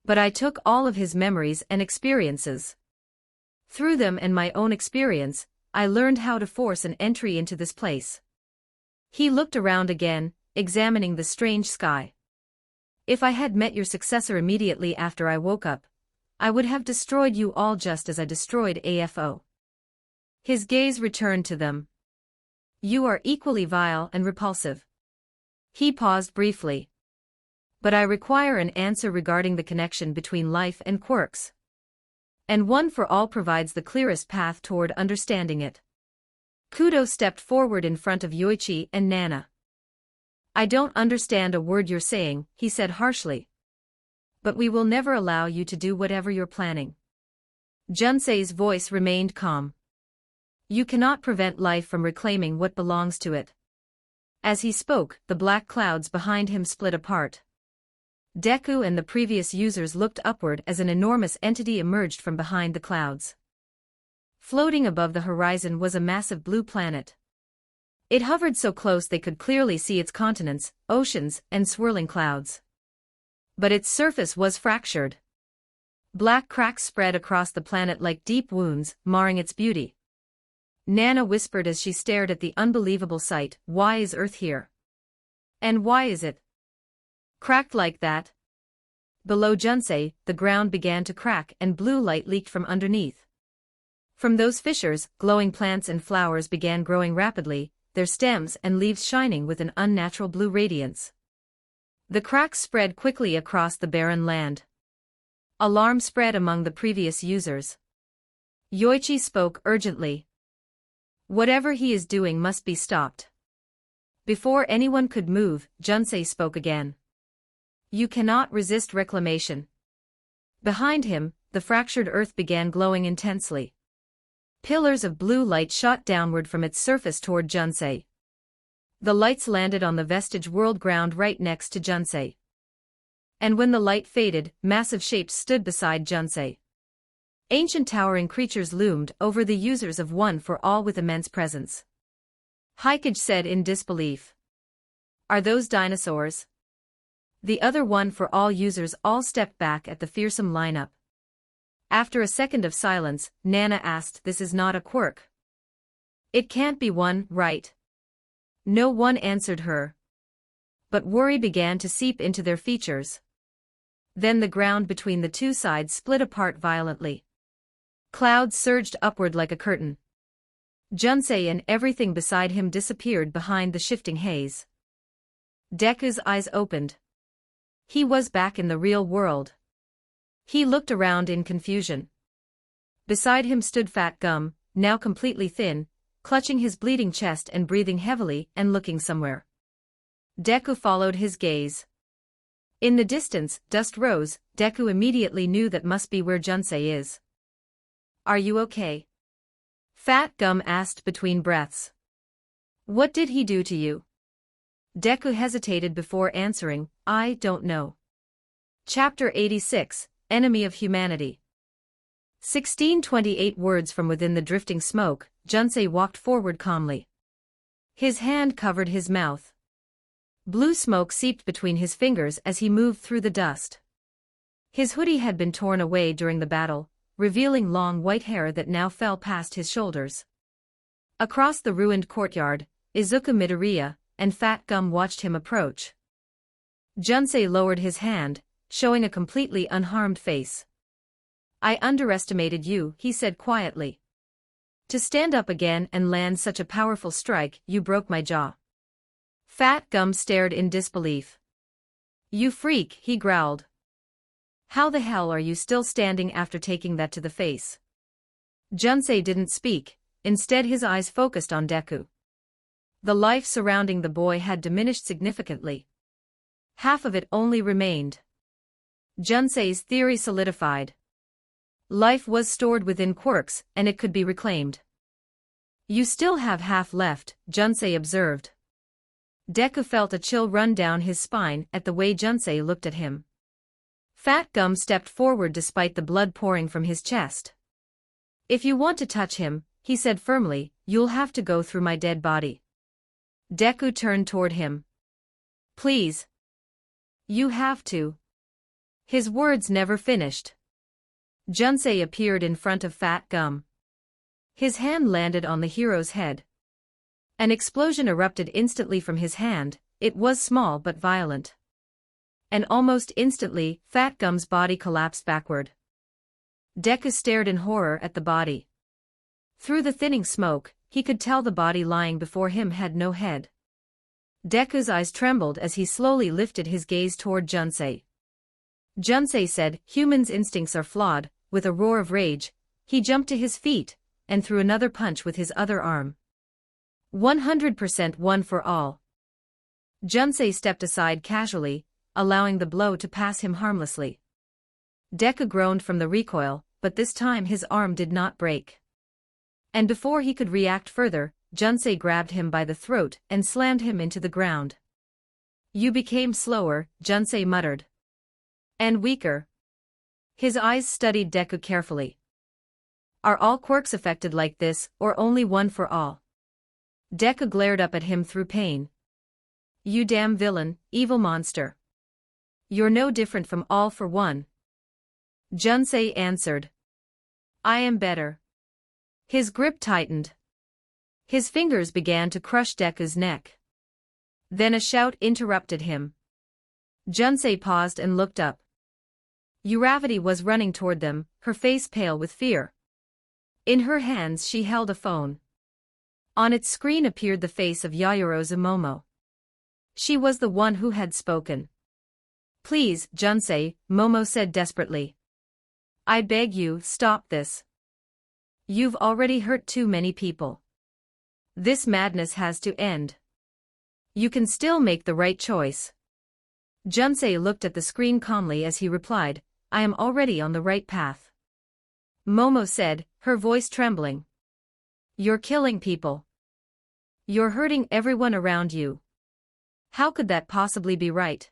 [SPEAKER 2] But I took all of his memories and experiences. Through them and my own experience, I learned how to force an entry into this place." He looked around again, examining the strange sky. "If I had met your successor immediately after I woke up, I would have destroyed you all just as I destroyed AFO." His gaze returned to them. "You are equally vile and repulsive." He paused briefly. "But I require an answer regarding the connection between life and quirks." And One for All provides the clearest path toward understanding it. Kudo stepped forward in front of Yoichi and Nana. I don't understand a word you're saying, he said harshly. But we will never allow you to do whatever you're planning. Junsei's voice remained calm. You cannot prevent life from reclaiming what belongs to it. As he spoke, the black clouds behind him split apart. Deku and the previous users looked upward as an enormous entity emerged from behind the clouds. Floating above the horizon was a massive blue planet. It hovered so close they could clearly see its continents, oceans, and swirling clouds. But its surface was fractured. Black cracks spread across the planet like deep wounds, marring its beauty. Nana whispered as she stared at the unbelievable sight, "Why is Earth here? And why is it cracked like that?" Below Junsei, the ground began to crack and blue light leaked from underneath. From those fissures, glowing plants and flowers began growing rapidly, their stems and leaves shining with an unnatural blue radiance. The cracks spread quickly across the barren land. Alarm spread among the previous users. Yoichi spoke urgently. Whatever he is doing must be stopped. Before anyone could move, Junsei spoke again. You cannot resist reclamation. Behind him, the fractured earth began glowing intensely. Pillars of blue light shot downward from its surface toward Junsei. The lights landed on the vestige world ground right next to Junsei. And when the light faded, massive shapes stood beside Junsei. Ancient towering creatures loomed over the users of One for All with immense presence. Hikage said in disbelief. Are those dinosaurs? The other One for All users all stepped back at the fearsome lineup. After a second of silence, Nana asked, This is not a quirk. It can't be one, right? No one answered her. But worry began to seep into their features. Then the ground between the two sides split apart violently. Clouds surged upward like a curtain. Junsei and everything beside him disappeared behind the shifting haze. Deku's eyes opened. He was back in the real world. He looked around in confusion. Beside him stood Fat Gum, now completely thin, clutching his bleeding chest and breathing heavily and looking somewhere. Deku followed his gaze. In the distance, dust rose. Deku immediately knew that must be where Junsei is. Are you okay? Fat Gum asked between breaths. What did he do to you? Deku hesitated before answering, I don't know. Chapter 86, Enemy of Humanity. 1628 words from within the drifting smoke, Junsei walked forward calmly. His hand covered his mouth. Blue smoke seeped between his fingers as he moved through the dust. His hoodie had been torn away during the battle, revealing long white hair that now fell past his shoulders. Across the ruined courtyard, Izuku Midoriya and Fat Gum watched him approach. Junsei lowered his hand, showing a completely unharmed face. I underestimated you, he said quietly. To stand up again and land such a powerful strike, you broke my jaw. Fat Gum stared in disbelief. You freak, he growled. How the hell are you still standing after taking that to the face? Junsei didn't speak, instead his eyes focused on Deku. The life surrounding the boy had diminished significantly. Half of it only remained. Junsei's theory solidified. Life was stored within quirks, and it could be reclaimed. You still have half left, Junsei observed. Deku felt a chill run down his spine at the way Junsei looked at him. Fat Gum stepped forward despite the blood pouring from his chest. If you want to touch him, he said firmly, you'll have to go through my dead body. Deku turned toward him. Please. You have to. His words never finished. Junsei appeared in front of Fat Gum. His hand landed on the hero's head. An explosion erupted instantly from his hand, it was small but violent. And almost instantly, Fat Gum's body collapsed backward. Deku stared in horror at the body. Through the thinning smoke, he could tell the body lying before him had no head. Deku's eyes trembled as he slowly lifted his gaze toward Junsei. Junsei said, humans' instincts are flawed, with a roar of rage, he jumped to his feet and threw another punch with his other arm. 100% one for all. Junsei stepped aside casually, allowing the blow to pass him harmlessly. Deku groaned from the recoil, but this time his arm did not break. And before he could react further, Junsei grabbed him by the throat and slammed him into the ground. You became slower, Junsei muttered. And weaker. His eyes studied Deku carefully. Are all quirks affected like this, or only one for all? Deku glared up at him through pain. You damn villain, evil monster. You're no different from all for one. Junsei answered. I am better. His grip tightened. His fingers began to crush Deku's neck. Then a shout interrupted him. Junsei paused and looked up. Uravati was running toward them, her face pale with fear. In her hands she held a phone. On its screen appeared the face of Yayorozu Momo. She was the one who had spoken. Please, Junsei, Momo said desperately. I beg you, stop this. You've already hurt too many people. This madness has to end. You can still make the right choice. Junsei looked at the screen calmly as he replied, I am already on the right path. Momo said, her voice trembling. You're killing people. You're hurting everyone around you. How could that possibly be right?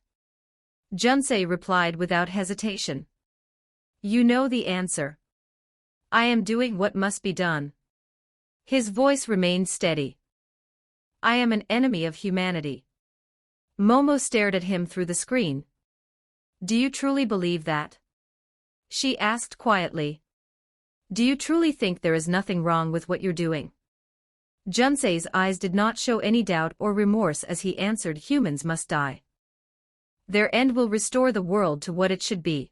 [SPEAKER 2] Junsei replied without hesitation. You know the answer. I am doing what must be done. His voice remained steady. I am an enemy of humanity. Momo stared at him through the screen. Do you truly believe that? She asked quietly. Do you truly think there is nothing wrong with what you're doing? Junsei's eyes did not show any doubt or remorse as he answered, humans must die. Their end will restore the world to what it should be.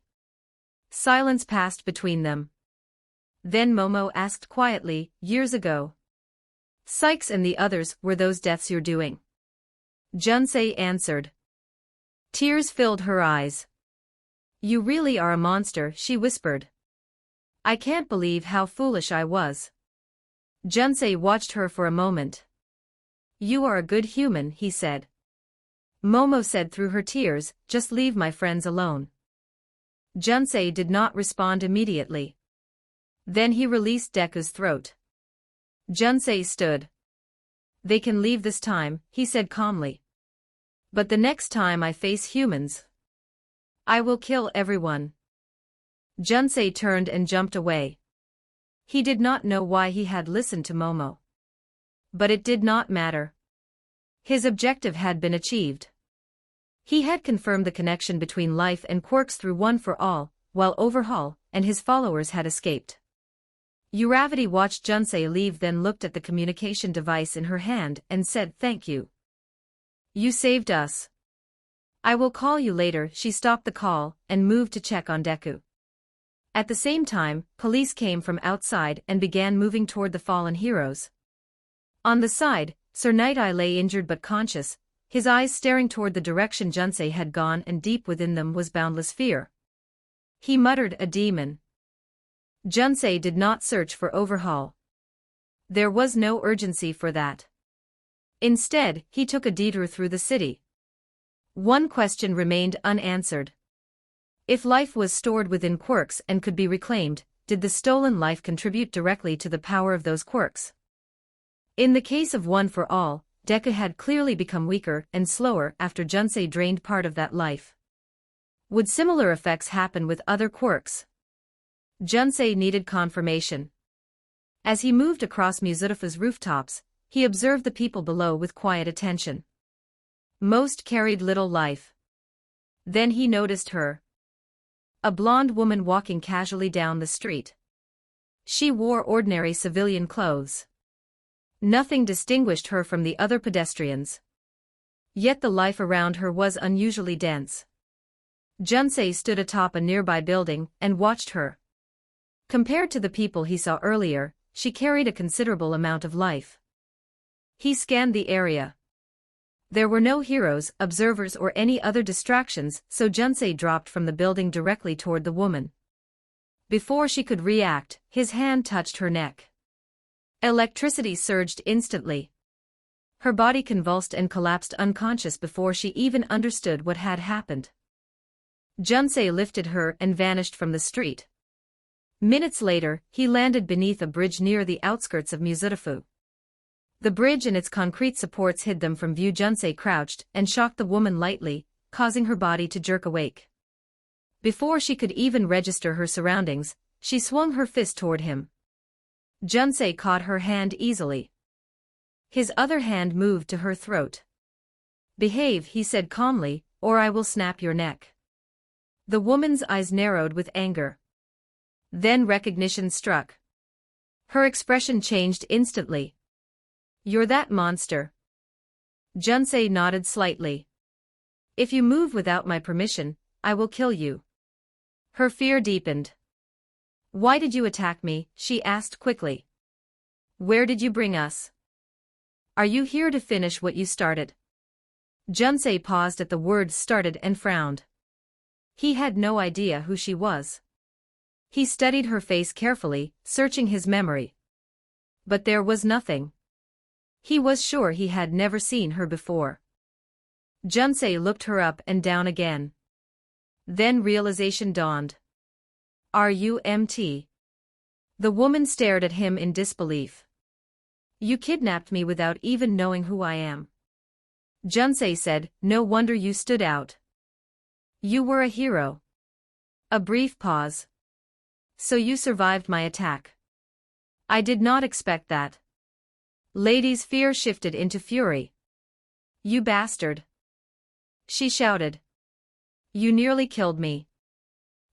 [SPEAKER 2] Silence passed between them. Then Momo asked quietly, years ago. Sykes and the others, were those deaths you're doing? Junsei answered. Tears filled her eyes. You really are a monster, she whispered. I can't believe how foolish I was. Junsei watched her for a moment. You are a good human, he said. Momo said through her tears, just leave my friends alone. Junsei did not respond immediately. Then he released Deku's throat. Junsei stood. They can leave this time, he said calmly. But the next time I face humans, I will kill everyone. Junsei turned and jumped away. He did not know why he had listened to Momo. But it did not matter. His objective had been achieved. He had confirmed the connection between life and quirks through One for All, while Overhaul and his followers had escaped. Uravati watched Junsei leave, then looked at the communication device in her hand and said, thank you. You saved us. I will call you later. She stopped the call and moved to check on Deku. At the same time, police came from outside and began moving toward the fallen heroes. On the side, Sir Night-Eye lay injured but conscious, his eyes staring toward the direction Junsei had gone, and deep within them was boundless fear. He muttered, a demon. Junsei did not search for Overhaul. There was no urgency for that. Instead, he took a detour through the city. One question remained unanswered. If life was stored within quirks and could be reclaimed, did the stolen life contribute directly to the power of those quirks? In the case of One for All, Deku had clearly become weaker and slower after Junsei drained part of that life. Would similar effects happen with other quirks? Junsei needed confirmation. As he moved across Muzutafa's rooftops, he observed the people below with quiet attention. Most carried little life. Then he noticed her. A blonde woman walking casually down the street. She wore ordinary civilian clothes. Nothing distinguished her from the other pedestrians. Yet the life around her was unusually dense. Junsei stood atop a nearby building and watched her. Compared to the people he saw earlier, she carried a considerable amount of life. He scanned the area. There were no heroes, observers or any other distractions, so Junsei dropped from the building directly toward the woman. Before she could react, his hand touched her neck. Electricity surged instantly. Her body convulsed and collapsed unconscious before she even understood what had happened. Junsei lifted her and vanished from the street. Minutes later, he landed beneath a bridge near the outskirts of Muzutafu. The bridge and its concrete supports hid them from view. Junsei crouched and shocked the woman lightly, causing her body to jerk awake. Before she could even register her surroundings, she swung her fist toward him. Junsei caught her hand easily. His other hand moved to her throat. "Behave," he said calmly, "or I will snap your neck." The woman's eyes narrowed with anger. Then recognition struck. Her expression changed instantly. "You're that monster." Junsei nodded slightly. "If you move without my permission, I will kill you." Her fear deepened. "Why did you attack me?" she asked quickly. "Where did you bring us? Are you here to finish what you started?" Junsei paused at the words started and frowned. He had no idea who she was. He studied her face carefully, searching his memory. But there was nothing. He was sure he had never seen her before. Junsei looked her up and down again. Then realization dawned. "Are you MT?" The woman stared at him in disbelief. "You kidnapped me without even knowing who I am." Junsei said, "No wonder you stood out. You were a hero." A brief pause. "So you survived my attack." "I did not expect that." Lady's fear shifted into fury. "You bastard!" she shouted. "You nearly killed me.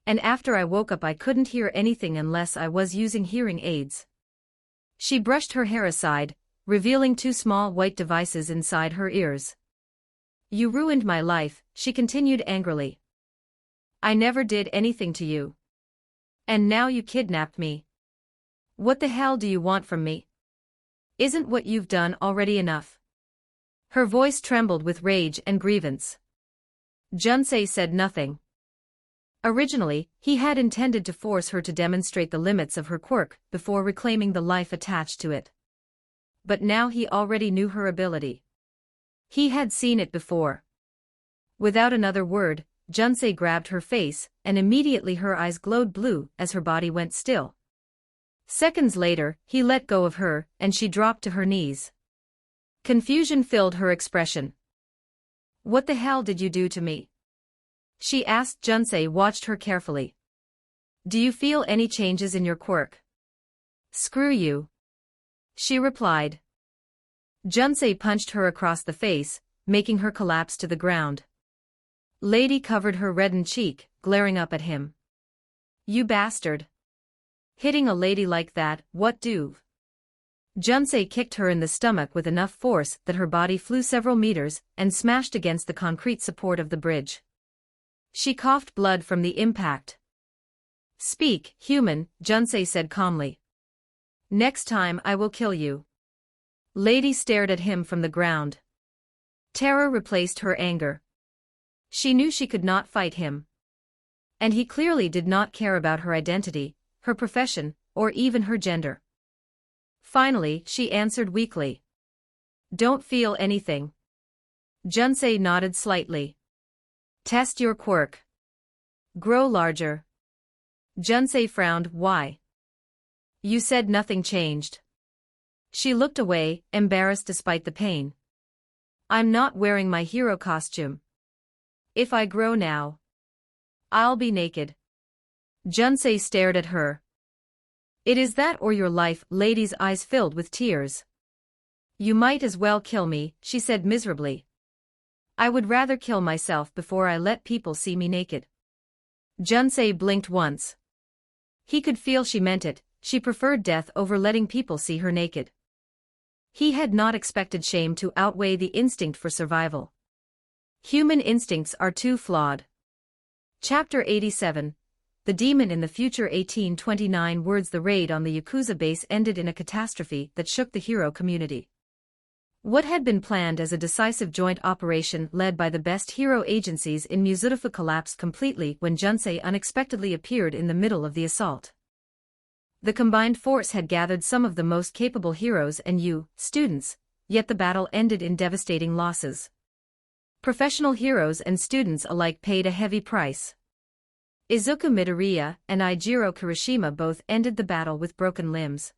[SPEAKER 2] And after I woke up I couldn't hear anything unless I was using hearing aids." She brushed her hair aside, revealing two small white devices inside her ears. "You ruined my life," she continued angrily. "I never did anything to you. And now you kidnapped me. What the hell do you want from me? Isn't what you've done already enough?" Her voice trembled with rage and grievance. Junsei said nothing. Originally, he had intended to force her to demonstrate the limits of her quirk before reclaiming the life attached to it. But now he already knew her ability. He had seen it before. Without another word, Junsei grabbed her face, and immediately her eyes glowed blue as her body went still. Seconds later, he let go of her, and she dropped to her knees. Confusion filled her expression. "What the hell did you do to me?" she asked. Junsei watched her carefully. "Do you feel any changes in your quirk?" "Screw you," she replied. Junsei punched her across the face, making her collapse to the ground. Lady covered her reddened cheek, glaring up at him. "You bastard. Hitting a lady like that, what do?" Junsei kicked her in the stomach with enough force that her body flew several meters and smashed against the concrete support of the bridge. She coughed blood from the impact. "Speak, human," Junsei said calmly. "Next time I will kill you." Lady stared at him from the ground. Terror replaced her anger. She knew she could not fight him. And he clearly did not care about her identity, her profession, or even her gender. Finally, she answered weakly. "Don't feel anything." Junsei nodded slightly. "Test your quirk. Grow larger." Junsei frowned. "Why? You said nothing changed." She looked away, embarrassed despite the pain. "I'm not wearing my hero costume. If I grow now, I'll be naked." Junsei stared at her. "It is that or your life." Lady's eyes filled with tears. "You might as well kill me," she said miserably. "I would rather kill myself before I let people see me naked." Junsei blinked once. He could feel she meant it. She preferred death over letting people see her naked. He had not expected shame to outweigh the instinct for survival. Human instincts are too flawed. Chapter 87. The Demon in the Future. 1829 words. The raid on the Yakuza base ended in a catastrophe that shook the hero community. What had been planned as a decisive joint operation led by the best hero agencies in Muzudafu collapsed completely when Junsei unexpectedly appeared in the middle of the assault. The combined force had gathered some of the most capable heroes and students, yet the battle ended in devastating losses. Professional heroes and students alike paid a heavy price. Izuku Midoriya and Eijiro Kirishima both ended the battle with broken limbs.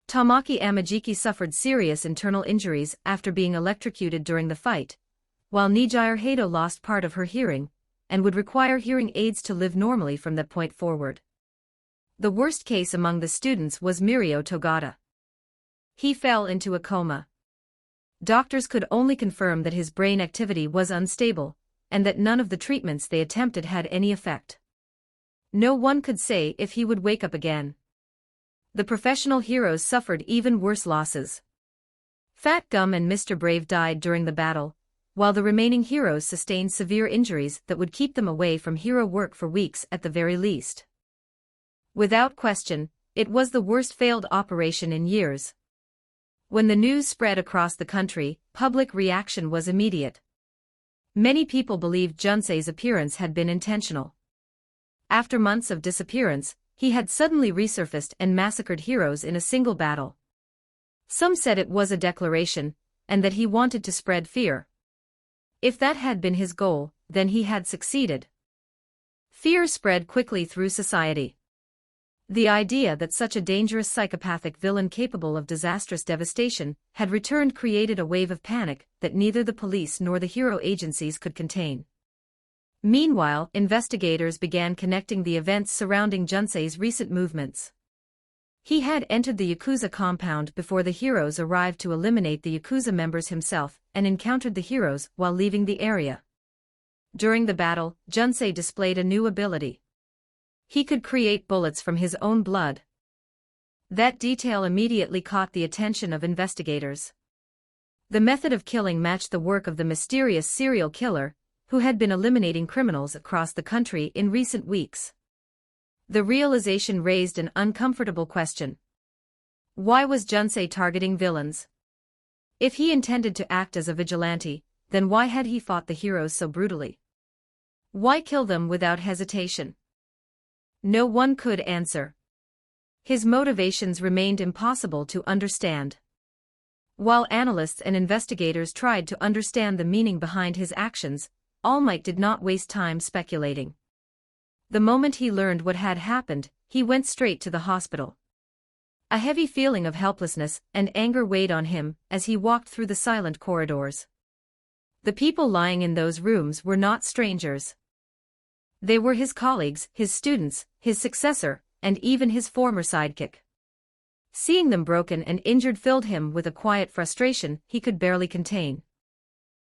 [SPEAKER 2] Tamaki Amajiki suffered serious internal injuries after being electrocuted during the fight, while Nijiro Hato lost part of her hearing, and would require hearing aids to live normally from that point forward. The worst case among the students was Mirio Togata. He fell into a coma. Doctors could only confirm that his brain activity was unstable, and that none of the treatments they attempted had any effect. No one could say if he would wake up again. The professional heroes suffered even worse losses. Fat Gum and Mr. Brave died during the battle, while the remaining heroes sustained severe injuries that would keep them away from hero work for weeks at the very least. Without question, it was the worst failed operation in years. When the news spread across the country, public reaction was immediate. Many people believed Junsei's appearance had been intentional. After months of disappearance, he had suddenly resurfaced and massacred heroes in a single battle. Some said it was a declaration, and that he wanted to spread fear. If that had been his goal, then he had succeeded. Fear spread quickly through society. The idea that such a dangerous psychopathic villain capable of disastrous devastation had returned created a wave of panic that neither the police nor the hero agencies could contain. Meanwhile, investigators began connecting the events surrounding Junsei's recent movements. He had entered the Yakuza compound before the heroes arrived to eliminate the Yakuza members himself and encountered the heroes while leaving the area. During the battle, Junsei displayed a new ability. He could create bullets from his own blood. That detail immediately caught the attention of investigators. The method of killing matched the work of the mysterious serial killer, who had been eliminating criminals across the country in recent weeks. The realization raised an uncomfortable question. Why was Junsei targeting villains? If he intended to act as a vigilante, then why had he fought the heroes so brutally? Why kill them without hesitation? No one could answer. His motivations remained impossible to understand. While analysts and investigators tried to understand the meaning behind his actions, All Might did not waste time speculating. The moment he learned what had happened, he went straight to the hospital. A heavy feeling of helplessness and anger weighed on him as he walked through the silent corridors. The people lying in those rooms were not strangers. They were his colleagues, his students, his successor, and even his former sidekick. Seeing them broken and injured filled him with a quiet frustration he could barely contain.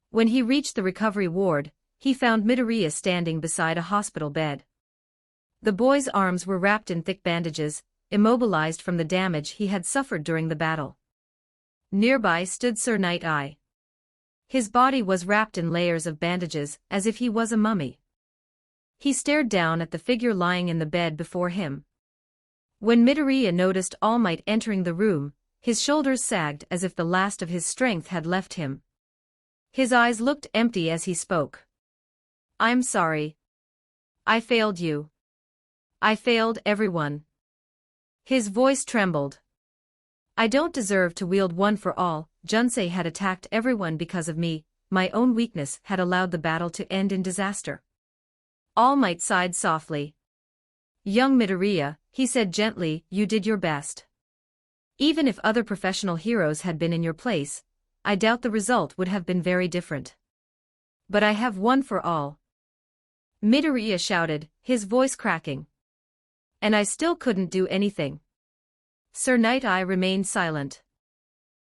[SPEAKER 2] When he reached the recovery ward, he found Midoriya standing beside a hospital bed. The boy's arms were wrapped in thick bandages, immobilized from the damage he had suffered during the battle. Nearby stood Sir Night-Eye. His body was wrapped in layers of bandages, as if he was a mummy. He stared down at the figure lying in the bed before him. When Midoriya noticed All Might entering the room, his shoulders sagged as if the last of his strength had left him. His eyes looked empty as he spoke. "I'm sorry. I failed you. I failed everyone." His voice trembled. "I don't deserve to wield one for all. Junsei had attacked everyone because of me. My own weakness had allowed the battle to end in disaster." All Might sighed softly. "Young Midoriya," he said gently, "you did your best. Even if other professional heroes had been in your place, I doubt the result would have been very different. But I have one for all." Midoriya shouted, his voice cracking. "And I still couldn't do anything." Sir Night-Eye remained silent.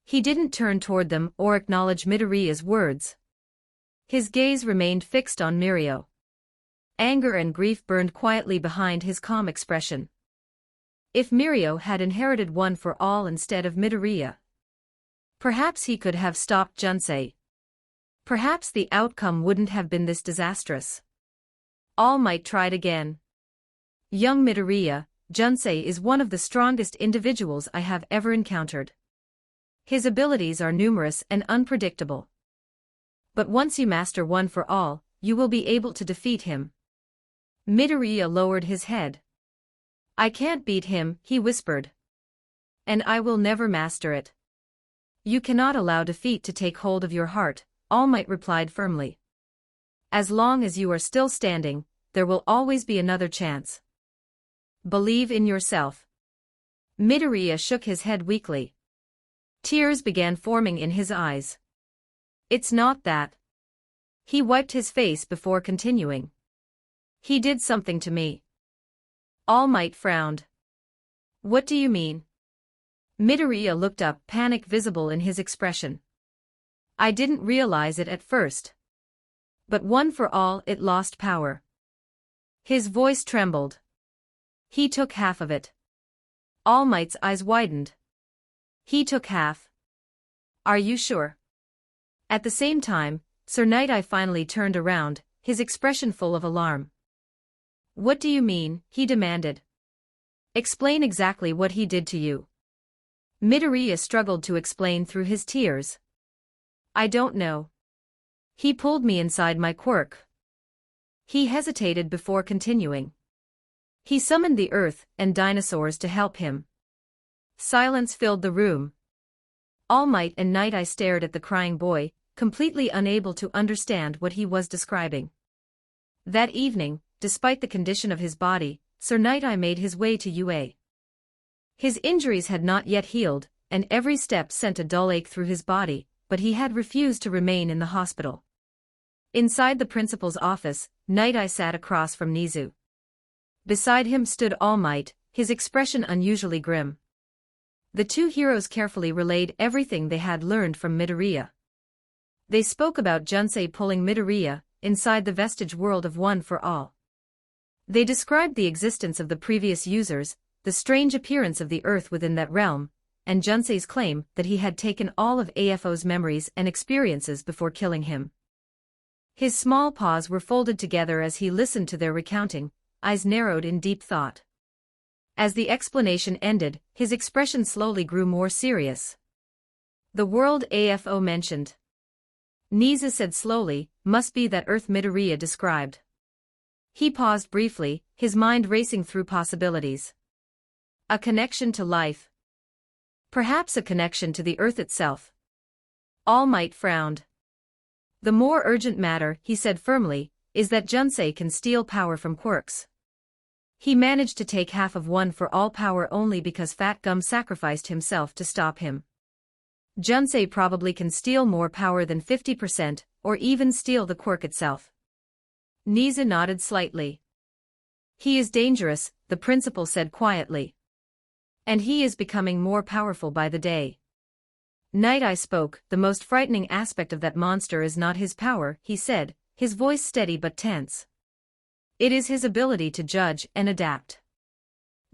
[SPEAKER 2] He didn't turn toward them or acknowledge Midoriya's words. His gaze remained fixed on Mirio. Anger and grief burned quietly behind his calm expression. If Mirio had inherited one for all instead of Midoriya, perhaps he could have stopped Junsei. Perhaps the outcome wouldn't have been this disastrous. All Might tried again. "Young Midoriya, Junsei is one of the strongest individuals I have ever encountered. His abilities are numerous and unpredictable. But once you master one for all, you will be able to defeat him. Midoriya lowered his head. I can't beat him, he whispered. And I will never master it. You cannot allow defeat to take hold of your heart, All Might replied firmly. As long as you are still standing, there will always be another chance. Believe in yourself. Midoriya shook his head weakly. Tears began forming in his eyes. It's not that. He wiped his face before continuing. He did something to me. All Might frowned. What do you mean? Midoriya looked up, panic visible in his expression. I didn't realize it at first. But one for all, it lost power. His voice trembled. He took half of it. All Might's eyes widened. He took half. Are you sure? At the same time, Sir Night Eye finally turned around, his expression full of alarm. What do you mean? He demanded. Explain exactly what he did to you. Midoriya struggled to explain through his tears. I don't know. He pulled me inside my quirk. He hesitated before continuing. He summoned the earth and dinosaurs to help him. Silence filled the room. All Might and Night Eye stared at the crying boy, completely unable to understand what he was describing. That evening, despite the condition of his body, Sir Night Eye made his way to UA. His injuries had not yet healed, and every step sent a dull ache through his body, but he had refused to remain in the hospital. Inside the principal's office, Night Eye sat across from Nizu. Beside him stood All Might, his expression unusually grim. The two heroes carefully relayed everything they had learned from Midoriya. They spoke about Junsei pulling Midoriya inside the vestige world of One for All. They described the existence of the previous users, the strange appearance of the Earth within that realm, and Junsei's claim that he had taken all of AFO's memories and experiences before killing him. His small paws were folded together as he listened to their recounting, eyes narrowed in deep thought. As the explanation ended, his expression slowly grew more serious. The world AFO mentioned. Nizu said slowly, must be that Earth Midoriya described. He paused briefly, his mind racing through possibilities. A connection to life. Perhaps a connection to the Earth itself. All Might frowned. The more urgent matter, he said firmly, is that Junsei can steal power from quirks. He managed to take half of One for All power only because Fat Gum sacrificed himself to stop him. Junsei probably can steal more power than 50%, or even steal the quirk itself. Nizu nodded slightly. He is dangerous, the principal said quietly. And he is becoming more powerful by the day. Night Eye spoke, the most frightening aspect of that monster is not his power, he said, his voice steady but tense. It is his ability to judge and adapt.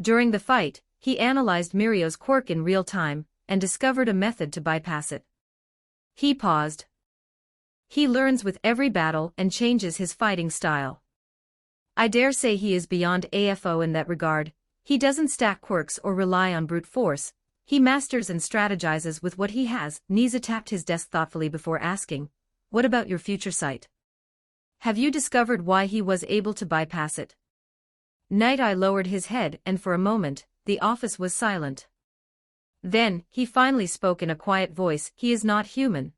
[SPEAKER 2] During the fight, he analyzed Mirio's quirk in real time, and discovered a method to bypass it. He paused. He learns with every battle and changes his fighting style. I dare say he is beyond AFO in that regard. He doesn't stack quirks or rely on brute force, he masters and strategizes with what he has. Nizu tapped his desk thoughtfully before asking, what about your future sight? Have you discovered why he was able to bypass it? Night Eye lowered his head and for a moment, the office was silent. Then, he finally spoke in a quiet voice, he is not human.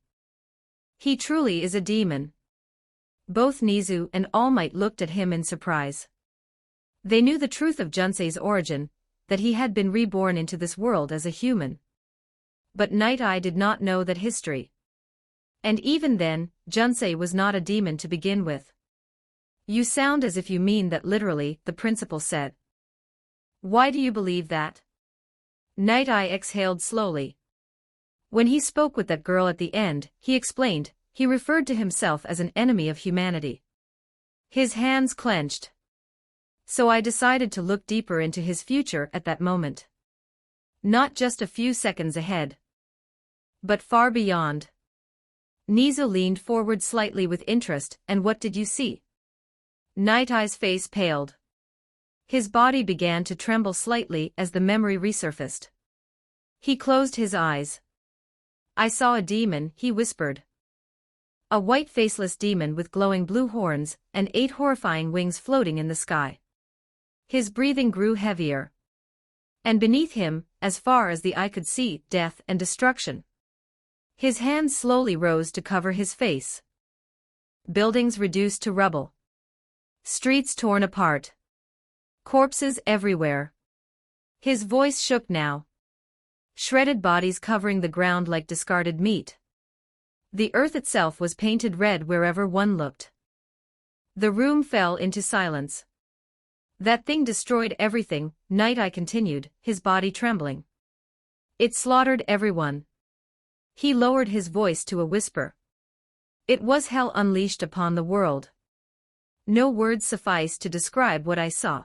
[SPEAKER 2] He truly is a demon. Both Nizu and All Might looked at him in surprise. They knew the truth of Junsei's origin, that he had been reborn into this world as a human. But Night Eye did not know that history. And even then, Junsei was not a demon to begin with. You sound as if you mean that literally, the principal said. Why do you believe that? Night Eye exhaled slowly. When he spoke with that girl at the end, he explained, he referred to himself as an enemy of humanity. His hands clenched. So I decided to look deeper into his future at that moment. Not just a few seconds ahead. But far beyond. Nizu leaned forward slightly with interest, and what did you see? Night Eye's face paled. His body began to tremble slightly as the memory resurfaced. He closed his eyes. I saw a demon, he whispered. A white faceless demon with glowing blue horns and 8 horrifying wings floating in the sky. His breathing grew heavier. And beneath him, as far as the eye could see, death and destruction. His hands slowly rose to cover his face. Buildings reduced to rubble. Streets torn apart. Corpses everywhere. His voice shook now. Shredded bodies covering the ground like discarded meat. The earth itself was painted red wherever one looked. The room fell into silence. That thing destroyed everything, Night Eye continued, his body trembling. It slaughtered everyone. He lowered his voice to a whisper. It was hell unleashed upon the world. No words suffice to describe what I saw.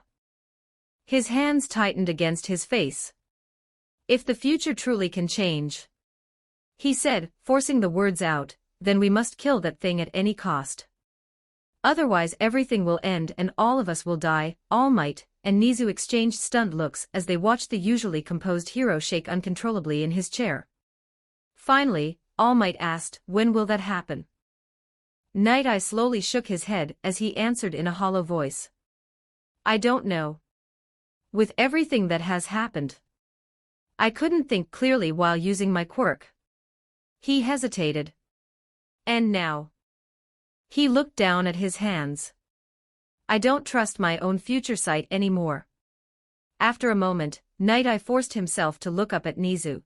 [SPEAKER 2] His hands tightened against his face. If the future truly can change, he said, forcing the words out, then we must kill that thing at any cost. Otherwise everything will end and all of us will die. All Might and Nizu exchanged stunned looks as they watched the usually composed hero shake uncontrollably in his chair. Finally, All Might asked, when will that happen? Night Eye slowly shook his head as he answered in a hollow voice. I don't know. With everything that has happened, I couldn't think clearly while using my quirk. He hesitated. And now? He looked down at his hands. I don't trust my own future sight anymore. After a moment, Night Eye forced himself to look up at Nizu.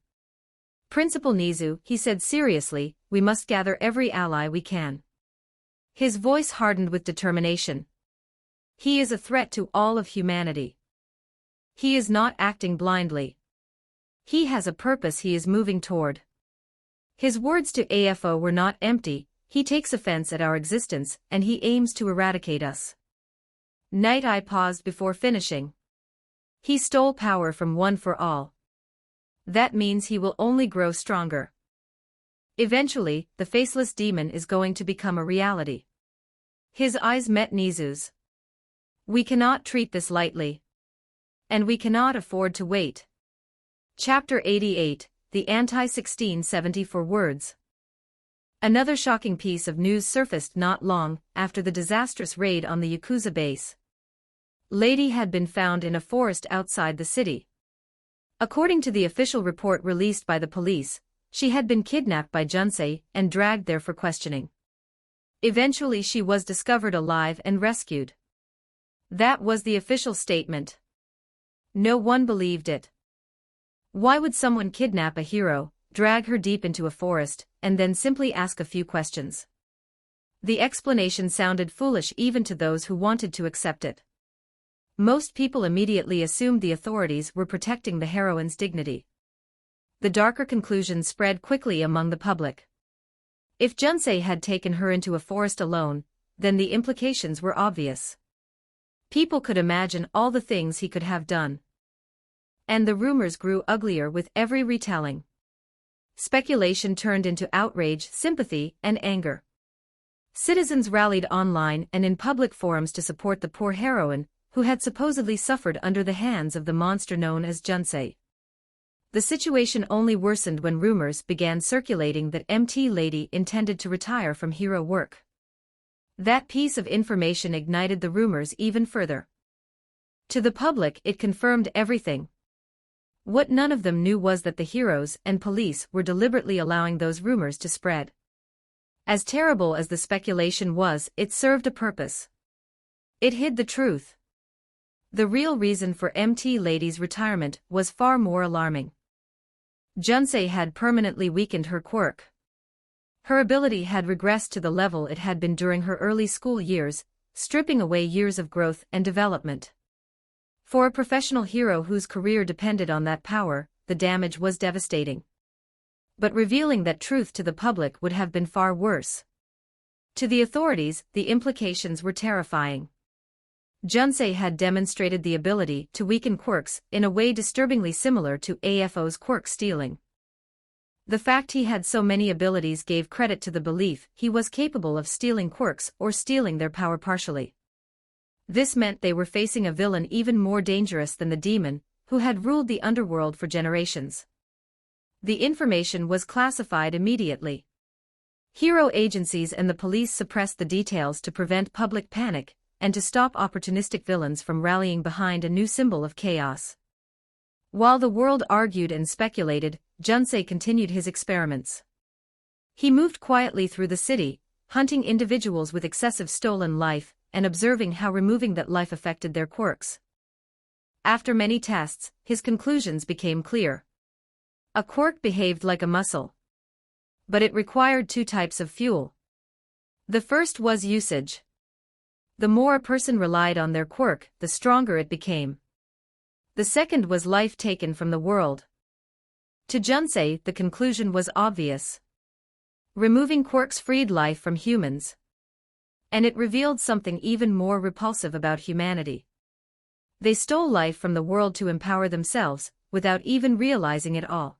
[SPEAKER 2] Principal Nizu, he said seriously, we must gather every ally we can. His voice hardened with determination. He is a threat to all of humanity. He is not acting blindly. He has a purpose he is moving toward. His words to AFO were not empty. He takes offense at our existence, and he aims to eradicate us. Night Eye paused before finishing. He stole power from One for All. That means he will only grow stronger. Eventually, the faceless demon is going to become a reality. His eyes met Nizu's. We cannot treat this lightly. And we cannot afford to wait. Chapter 88, The Anti-1674 Words. Another shocking piece of news surfaced not long after the disastrous raid on the Yakuza base. Lady had been found in a forest outside the city. According to the official report released by the police, she had been kidnapped by Junsei and dragged there for questioning. Eventually she was discovered alive and rescued. That was the official statement. No one believed it. Why would someone kidnap a hero, drag her deep into a forest, and then simply ask a few questions? The explanation sounded foolish even to those who wanted to accept it. Most people immediately assumed the authorities were protecting the heroine's dignity. The darker conclusion spread quickly among the public. If Junsei had taken her into a forest alone, then the implications were obvious. People could imagine all the things he could have done. And the rumors grew uglier with every retelling. Speculation turned into outrage, sympathy, and anger. Citizens rallied online and in public forums to support the poor heroine, who had supposedly suffered under the hands of the monster known as Junsei. The situation only worsened when rumors began circulating that MT Lady intended to retire from hero work. That piece of information ignited the rumors even further. To the public it confirmed everything. What none of them knew was that the heroes and police were deliberately allowing those rumors to spread. As terrible as the speculation was, it served a purpose. It hid the truth. The real reason for MT Lady's retirement was far more alarming. Junsei had permanently weakened her quirk. Her ability had regressed to the level it had been during her early school years, stripping away years of growth and development. For a professional hero whose career depended on that power, the damage was devastating. But revealing that truth to the public would have been far worse. To the authorities, the implications were terrifying. Junsei had demonstrated the ability to weaken quirks in a way disturbingly similar to AFO's quirk stealing. The fact he had so many abilities gave credit to the belief he was capable of stealing quirks or stealing their power partially. This meant they were facing a villain even more dangerous than the demon, who had ruled the underworld for generations. The information was classified immediately. Hero agencies and the police suppressed the details to prevent public panic and to stop opportunistic villains from rallying behind a new symbol of chaos. While the world argued and speculated, Junsei continued his experiments. He moved quietly through the city, hunting individuals with excessive stolen life and observing how removing that life affected their quirks. After many tests, his conclusions became clear. A quirk behaved like a muscle. But it required two types of fuel. The first was usage. The more a person relied on their quirk, the stronger it became. The second was life taken from the world. To Junsei, the conclusion was obvious. Removing quirks freed life from humans. And it revealed something even more repulsive about humanity. They stole life from the world to empower themselves, without even realizing it all.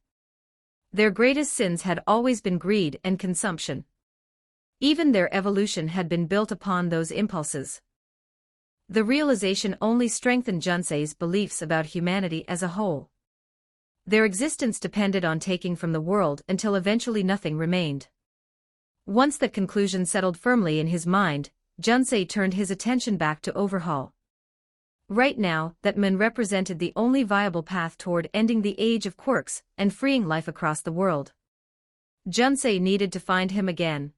[SPEAKER 2] Their greatest sins had always been greed and consumption. Even their evolution had been built upon those impulses. The realization only strengthened Junsei's beliefs about humanity as a whole. Their existence depended on taking from the world until eventually nothing remained. Once that conclusion settled firmly in his mind, Junsei turned his attention back to Overhaul. Right now, that man represented the only viable path toward ending the age of quirks and freeing life across the world. Junsei needed to find him again.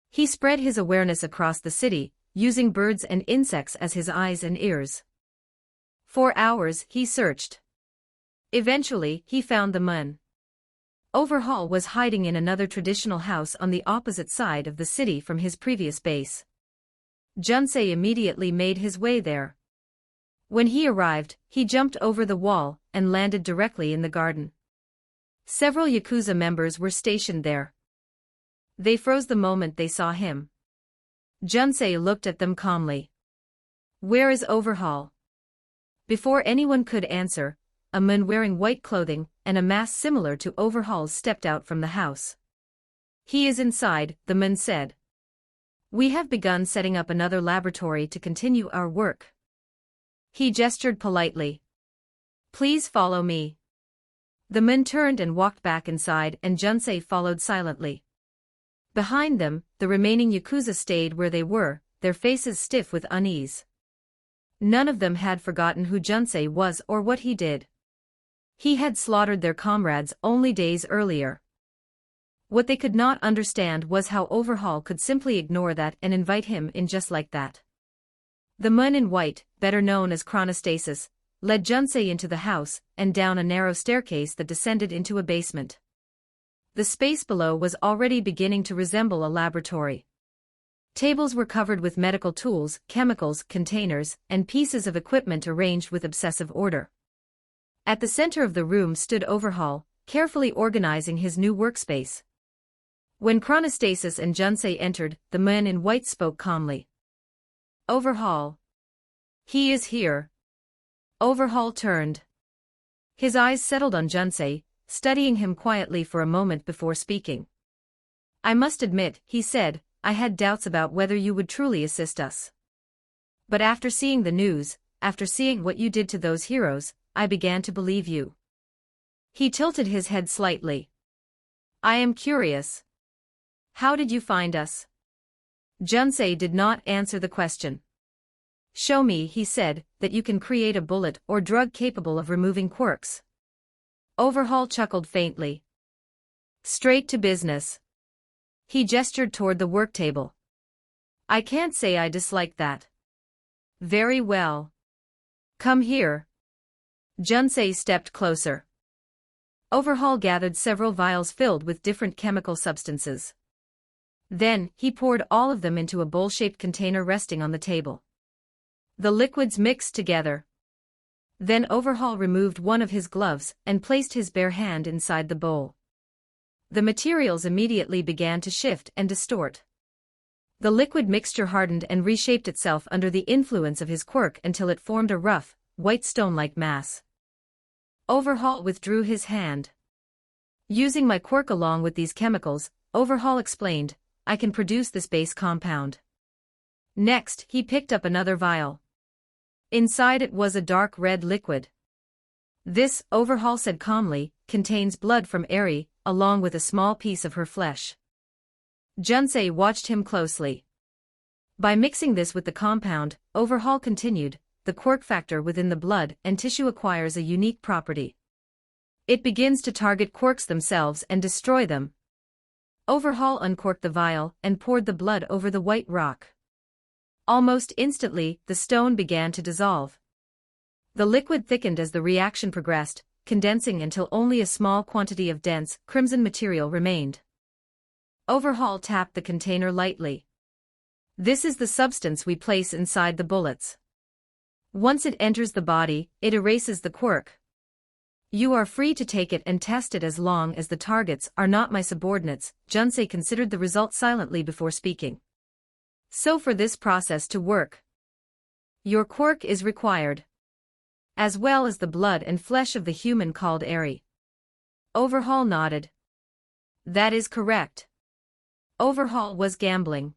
[SPEAKER 2] He spread his awareness across the city, using birds and insects as his eyes and ears. For hours he searched. Eventually, he found the man. Overhaul was hiding in another traditional house on the opposite side of the city from his previous base. Junsei immediately made his way there. When he arrived, he jumped over the wall and landed directly in the garden. Several Yakuza members were stationed there. They froze the moment they saw him. Junsei looked at them calmly. "Where is Overhaul?" Before anyone could answer, a man wearing white clothing and a mask similar to Overhaul's stepped out from the house. "He is inside," the man said. "We have begun setting up another laboratory to continue our work." He gestured politely. "Please follow me." The man turned and walked back inside, and Junsei followed silently. Behind them, the remaining Yakuza stayed where they were, their faces stiff with unease. None of them had forgotten who Junsei was or what he did. He had slaughtered their comrades only days earlier. What they could not understand was how Overhaul could simply ignore that and invite him in just like that. The man in white, better known as Chronostasis, led Junsei into the house and down a narrow staircase that descended into a basement. The space below was already beginning to resemble a laboratory. Tables were covered with medical tools, chemicals, containers, and pieces of equipment arranged with obsessive order. At the center of the room stood Overhaul, carefully organizing his new workspace. When Chronostasis and Junsei entered, the man in white spoke calmly. "Overhaul. He is here." Overhaul turned. His eyes settled on Junsei, studying him quietly for a moment before speaking. "I must admit," he said, "I had doubts about whether you would truly assist us. But after seeing the news, after seeing what you did to those heroes, I began to believe you." He tilted his head slightly. "I am curious. How did you find us?" Junsei did not answer the question. "Show me," he said, "that you can create a bullet or drug capable of removing quirks." Overhaul chuckled faintly. "Straight to business." He gestured toward the work table. "I can't say I dislike that." "Very well. Come here." Junsei stepped closer. Overhaul gathered several vials filled with different chemical substances. Then, he poured all of them into a bowl-shaped container resting on the table. The liquids mixed together. Then Overhaul removed one of his gloves and placed his bare hand inside the bowl. The materials immediately began to shift and distort. The liquid mixture hardened and reshaped itself under the influence of his quirk until it formed a rough, white stone-like mass. Overhaul withdrew his hand. "Using my quirk along with these chemicals," Overhaul explained, "I can produce this base compound." Next, he picked up another vial. Inside it was a dark red liquid. "This," Overhaul said calmly, contains blood from Eri, along with a small piece of her flesh. Junsei watched him closely. By mixing this with the compound, Overhaul continued, the quirk factor within the blood and tissue acquires a unique property. It begins to target quirks themselves and destroy them. Overhaul uncorked the vial and poured the blood over the white rock. Almost instantly, the stone began to dissolve. The liquid thickened as the reaction progressed, condensing until only a small quantity of dense, crimson material remained. Overhaul tapped the container lightly. This is the substance we place inside the bullets. Once it enters the body, it erases the quirk. You are free to take it and test it as long as the targets are not my subordinates. Junsei considered the result silently before speaking. So for this process to work, your quirk is required, as well as the blood and flesh of the human called Eri. Overhaul nodded. That is correct. Overhaul was gambling.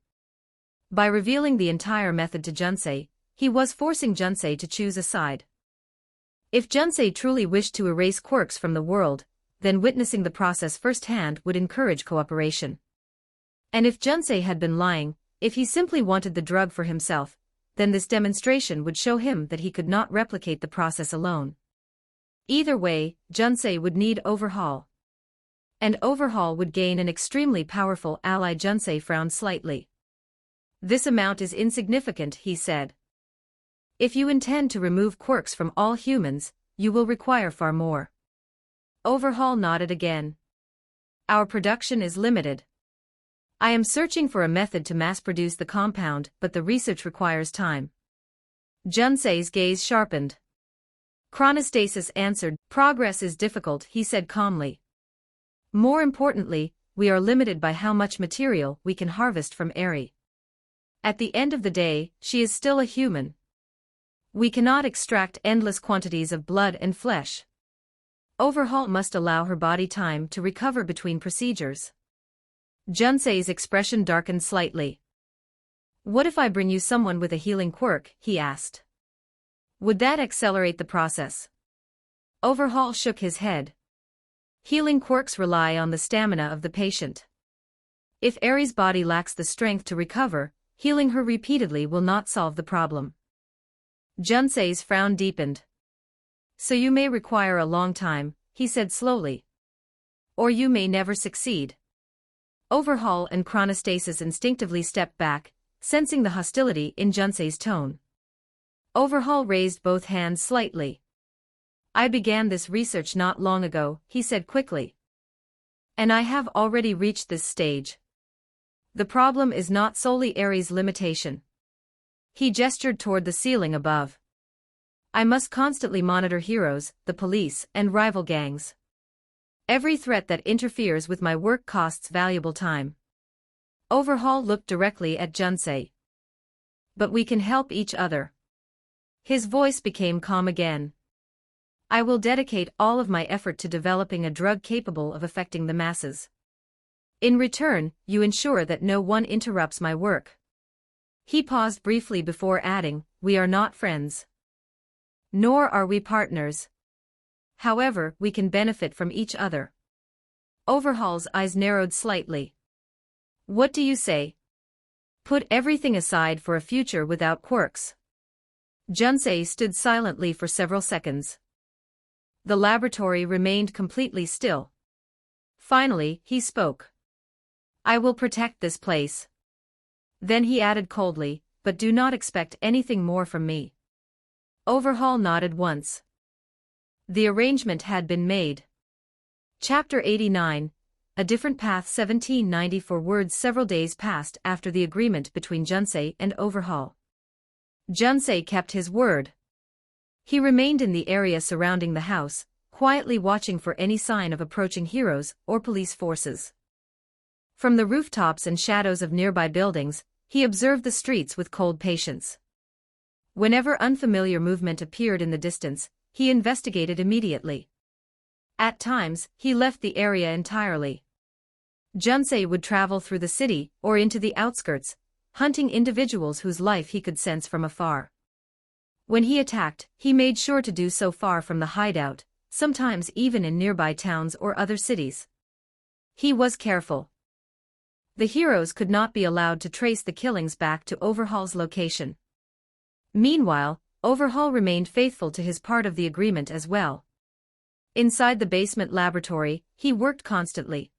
[SPEAKER 2] By revealing the entire method to Junsei, he was forcing Junsei to choose a side. If Junsei truly wished to erase quirks from the world, then witnessing the process firsthand would encourage cooperation. And if Junsei had been lying, if he simply wanted the drug for himself, then this demonstration would show him that he could not replicate the process alone. Either way, Junsei would need Overhaul. And Overhaul would gain an extremely powerful ally. Junsei frowned slightly. This amount is insignificant, he said. If you intend to remove quirks from all humans, you will require far more. Overhaul nodded again. Our production is limited. I am searching for a method to mass-produce the compound, but the research requires time. Junsei's gaze sharpened. Chronostasis answered, progress is difficult, he said calmly. More importantly, we are limited by how much material we can harvest from Eri. At the end of the day, she is still a human. We cannot extract endless quantities of blood and flesh. Overhaul must allow her body time to recover between procedures. Junsei's expression darkened slightly. What if I bring you someone with a healing quirk, he asked. Would that accelerate the process? Overhaul shook his head. Healing quirks rely on the stamina of the patient. If Eri's body lacks the strength to recover, healing her repeatedly will not solve the problem. Junsei's frown deepened. So you may require a long time, he said slowly. Or you may never succeed. Overhaul and Chronostasis instinctively stepped back, sensing the hostility in Junsei's tone. Overhaul raised both hands slightly. I began this research not long ago, he said quickly. And I have already reached this stage. The problem is not solely Eri's limitation. He gestured toward the ceiling above. I must constantly monitor heroes, the police, and rival gangs. Every threat that interferes with my work costs valuable time. Overhaul looked directly at Junsei. But we can help each other. His voice became calm again. I will dedicate all of my effort to developing a drug capable of affecting the masses. In return, you ensure that no one interrupts my work. He paused briefly before adding, we are not friends. Nor are we partners. However, we can benefit from each other. Overhaul's eyes narrowed slightly. What do you say? Put everything aside for a future without quirks. Junsei stood silently for several seconds. The laboratory remained completely still. Finally, he spoke. I will protect this place. Then he added coldly, but do not expect anything more from me. Overhaul nodded once. The arrangement had been made. Chapter 89, A Different Path. 1794 words. Several days passed after the agreement between Junsei and Overhaul. Junsei kept his word. He remained in the area surrounding the house, quietly watching for any sign of approaching heroes or police forces. From the rooftops and shadows of nearby buildings, he observed the streets with cold patience. Whenever unfamiliar movement appeared in the distance, he investigated immediately. At times, he left the area entirely. Junsei would travel through the city or into the outskirts, hunting individuals whose life he could sense from afar. When he attacked, he made sure to do so far from the hideout, sometimes even in nearby towns or other cities. He was careful. The heroes could not be allowed to trace the killings back to Overhaul's location. Meanwhile, Overhaul remained faithful to his part of the agreement as well. Inside the basement laboratory, he worked constantly.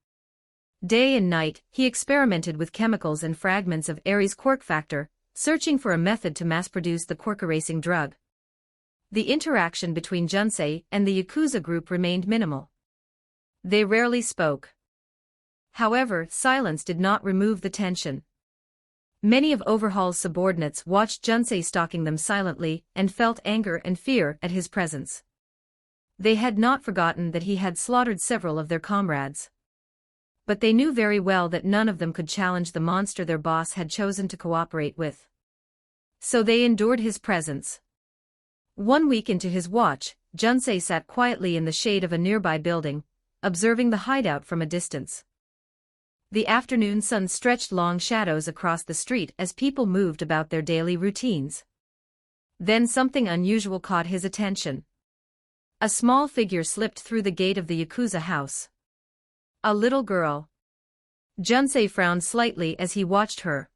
[SPEAKER 2] Day and night, he experimented with chemicals and fragments of Ares' quirk factor, searching for a method to mass-produce the quirk-erasing drug. The interaction between Junsei and the Yakuza group remained minimal. They rarely spoke. However, silence did not remove the tension. Many of Overhaul's subordinates watched Junsei stalking them silently and felt anger and fear at his presence. They had not forgotten that he had slaughtered several of their comrades. But they knew very well that none of them could challenge the monster their boss had chosen to cooperate with. So they endured his presence. 1 week into his watch, Junsei sat quietly in the shade of a nearby building, observing the hideout from a distance. The afternoon sun stretched long shadows across the street as people moved about their daily routines. Then something unusual caught his attention. A small figure slipped through the gate of the Yakuza house. A little girl. Junsei frowned slightly as he watched her.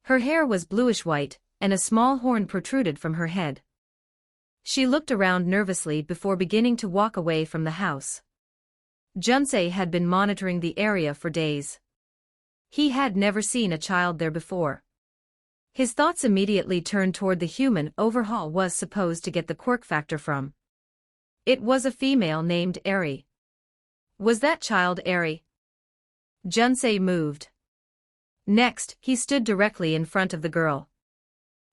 [SPEAKER 2] Her hair was bluish-white, and a small horn protruded from her head. She looked around nervously before beginning to walk away from the house. Junsei had been monitoring the area for days. He had never seen a child there before. His thoughts immediately turned toward the human Overhaul was supposed to get the quirk factor from. It was a female named Eri. Was that child Eri? Junsei moved. Next, he stood directly in front of the girl.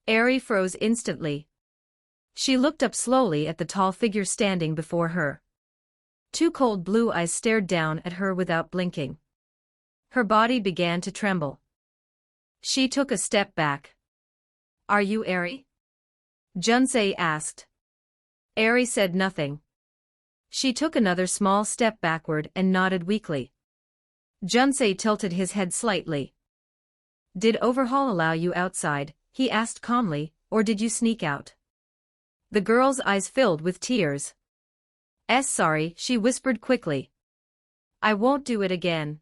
[SPEAKER 2] Eri froze instantly. She looked up slowly at the tall figure standing before her. 2 cold blue eyes stared down at her without blinking. Her body began to tremble. She took a step back. "Are you Eri?" Junsei asked. Eri said nothing. She took another small step backward and nodded weakly. Junsei tilted his head slightly. "Did Overhaul allow you outside?" he asked calmly, "or did you sneak out?" The girl's eyes filled with tears. Sorry," she whispered quickly. "I won't do it again."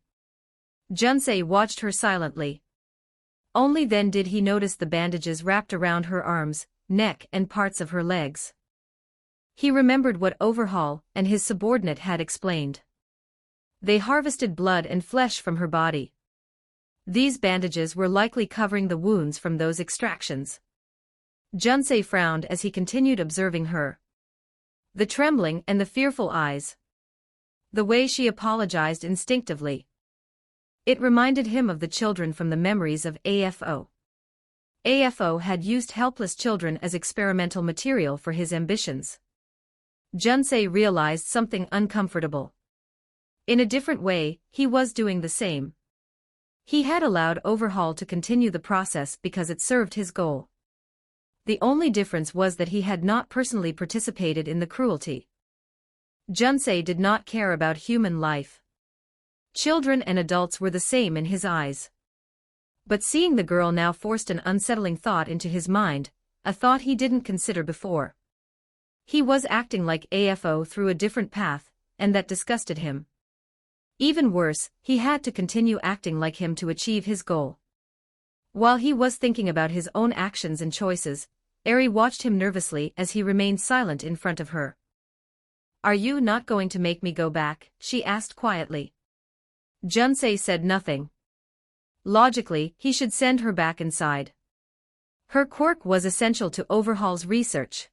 [SPEAKER 2] Junsei watched her silently. Only then did he notice the bandages wrapped around her arms, neck and parts of her legs. He remembered what Overhaul and his subordinate had explained. They harvested blood and flesh from her body. These bandages were likely covering the wounds from those extractions. Junsei frowned as he continued observing her. The trembling and the fearful eyes. The way she apologized instinctively. It reminded him of the children from the memories of AFO. AFO had used helpless children as experimental material for his ambitions. Junsei realized something uncomfortable. In a different way, he was doing the same. He had allowed Overhaul to continue the process because it served his goal. The only difference was that he had not personally participated in the cruelty. Junsei did not care about human life. Children and adults were the same in his eyes. But seeing the girl now forced an unsettling thought into his mind, a thought he didn't consider before. He was acting like AFO through a different path, and that disgusted him. Even worse, he had to continue acting like him to achieve his goal. While he was thinking about his own actions and choices, Eri watched him nervously as he remained silent in front of her. "Are you not going to make me go back?" she asked quietly. Junsei said nothing. Logically, he should send her back inside. Her quirk was essential to Overhaul's research.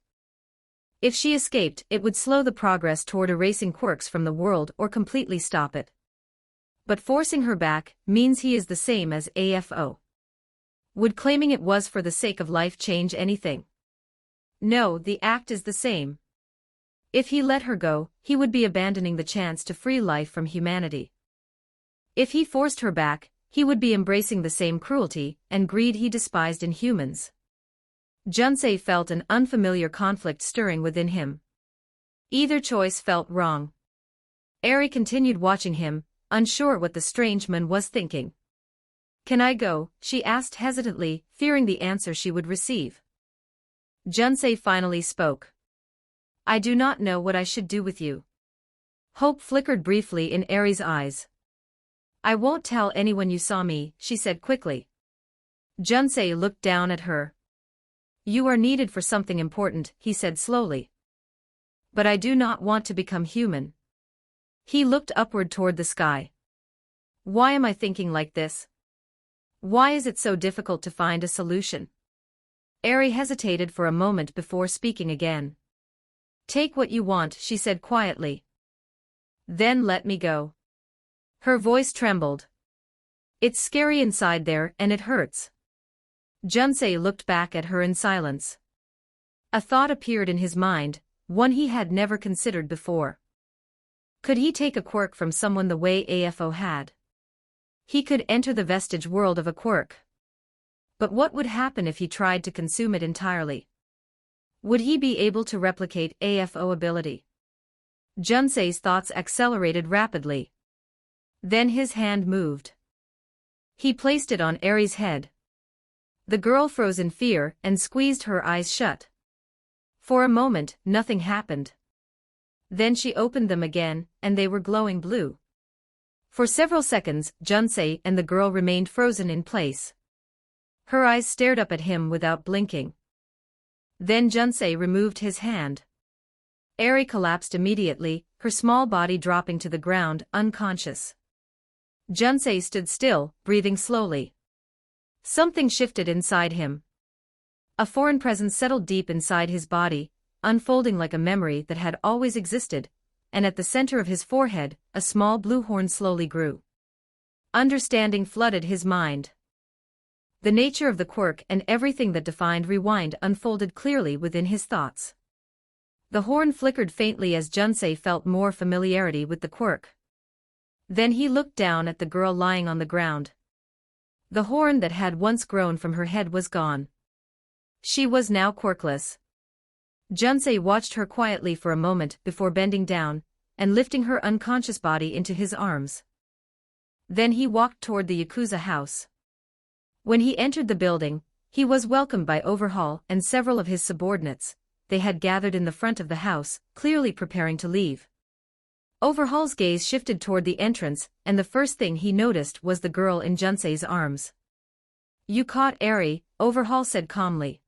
[SPEAKER 2] If she escaped, it would slow the progress toward erasing quirks from the world or completely stop it. But forcing her back means he is the same as AFO. Would claiming it was for the sake of life change anything? No, the act is the same. If he let her go, he would be abandoning the chance to free life from humanity. If he forced her back, he would be embracing the same cruelty and greed he despised in humans. Junsei felt an unfamiliar conflict stirring within him. Either choice felt wrong. Eri continued watching him, unsure what the strange man was thinking. "Can I go?" she asked hesitantly, fearing the answer she would receive. Junsei finally spoke. I do not know what I should do with you. Hope flickered briefly in Eri's eyes. I won't tell anyone you saw me, she said quickly. Junsei looked down at her. You are needed for something important, he said slowly. But I do not want to become human. He looked upward toward the sky. Why am I thinking like this? Why is it so difficult to find a solution? Eri hesitated for a moment before speaking again. Take what you want, she said quietly. Then let me go. Her voice trembled. It's scary inside there and it hurts. Junsei looked back at her in silence. A thought appeared in his mind, one he had never considered before. Could he take a quirk from someone the way AFO had? He could enter the vestige world of a quirk. But what would happen if he tried to consume it entirely? Would he be able to replicate AFO ability? Junsei's thoughts accelerated rapidly. Then his hand moved. He placed it on Eri's head. The girl froze in fear and squeezed her eyes shut. For a moment, nothing happened. Then she opened them again, and they were glowing blue. For several seconds, Junsei and the girl remained frozen in place. Her eyes stared up at him without blinking. Then Junsei removed his hand. Eri collapsed immediately, her small body dropping to the ground, unconscious. Junsei stood still, breathing slowly. Something shifted inside him. A foreign presence settled deep inside his body, unfolding like a memory that had always existed, and at the center of his forehead, a small blue horn slowly grew. Understanding flooded his mind. The nature of the quirk and everything that defined Rewind unfolded clearly within his thoughts. The horn flickered faintly as Junsei felt more familiarity with the quirk. Then he looked down at the girl lying on the ground. The horn that had once grown from her head was gone. She was now quirkless. Junsei watched her quietly for a moment before bending down and lifting her unconscious body into his arms. Then he walked toward the Yakuza house. When he entered the building, he was welcomed by Overhaul and several of his subordinates. They had gathered in the front of the house, clearly preparing to leave. Overhaul's gaze shifted toward the entrance, and the first thing he noticed was the girl in Junsei's arms. You caught Eri, Overhaul said calmly.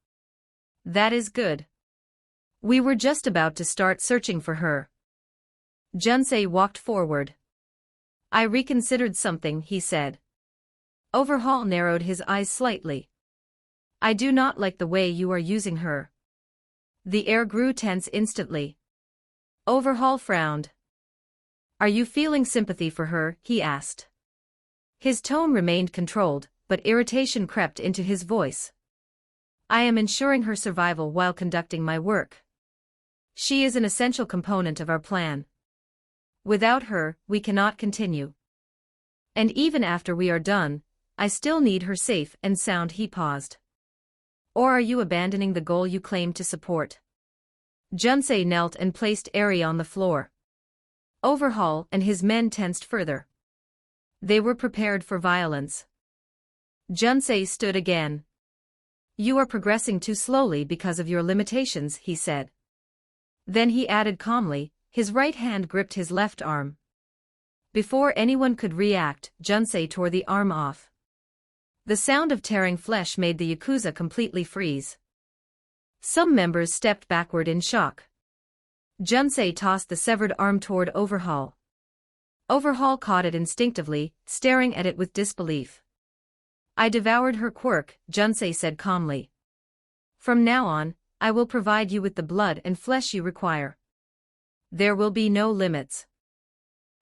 [SPEAKER 2] That is good. We were just about to start searching for her. Junsei walked forward. I reconsidered something, he said. Overhaul narrowed his eyes slightly. I do not like the way you are using her. The air grew tense instantly. Overhaul frowned. Are you feeling sympathy for her? He asked. His tone remained controlled, but irritation crept into his voice. I am ensuring her survival while conducting my work. She is an essential component of our plan. Without her, we cannot continue. And even after we are done, I still need her safe and sound. He paused. Or are you abandoning the goal you claim to support? Junsei knelt and placed Eri on the floor. Overhaul and his men tensed further. They were prepared for violence. Junsei stood again. You are progressing too slowly because of your limitations, he said. Then he added calmly, his right hand gripped his left arm. Before anyone could react, Junsei tore the arm off. The sound of tearing flesh made the Yakuza completely freeze. Some members stepped backward in shock. Junsei tossed the severed arm toward Overhaul. Overhaul caught it instinctively, staring at it with disbelief. I devoured her quirk, Junsei said calmly. From now on, I will provide you with the blood and flesh you require. There will be no limits.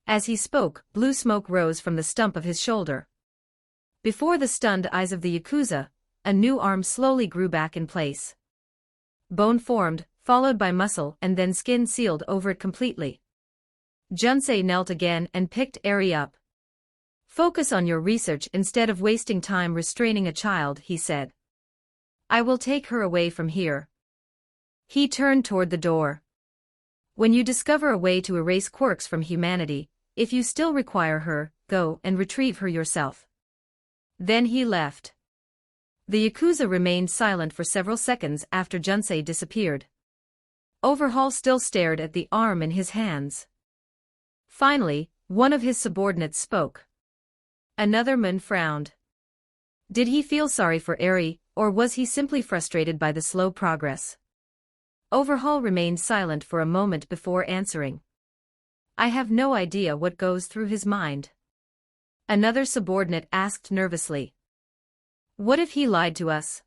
[SPEAKER 2] As he spoke, blue smoke rose from the stump of his shoulder. Before the stunned eyes of the Yakuza, a new arm slowly grew back in place. Bone formed, followed by muscle and then skin sealed over it completely. Junsei knelt again and picked Eri up. Focus on your research instead of wasting time restraining a child, he said. I will take her away from here. He turned toward the door. When you discover a way to erase quirks from humanity, if you still require her, go and retrieve her yourself. Then he left. The Yakuza remained silent for several seconds after Junsei disappeared. Overhaul still stared at the arm in his hands. Finally, one of his subordinates spoke. Another man frowned. Did he feel sorry for Eri, or was he simply frustrated by the slow progress? Overhaul remained silent for a moment before answering. I have no idea what goes through his mind. Another subordinate asked nervously. What if he lied to us?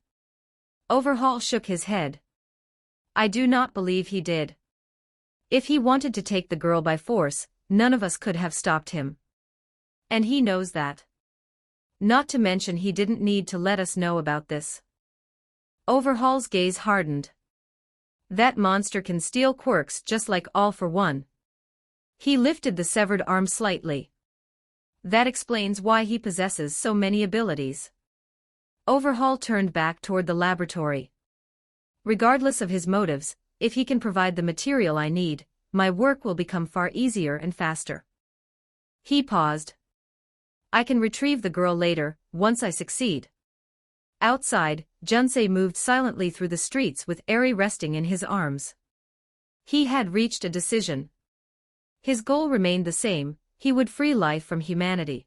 [SPEAKER 2] Overhaul shook his head. I do not believe he did. If he wanted to take the girl by force, none of us could have stopped him. And he knows that. Not to mention he didn't need to let us know about this. Overhaul's gaze hardened. That monster can steal quirks just like All for One. He lifted the severed arm slightly. That explains why he possesses so many abilities. Overhaul turned back toward the laboratory. Regardless of his motives, if he can provide the material I need, my work will become far easier and faster. He paused. I can retrieve the girl later, once I succeed. Outside, Junsei moved silently through the streets with Eri resting in his arms. He had reached a decision. His goal remained the same, he would free life from humanity.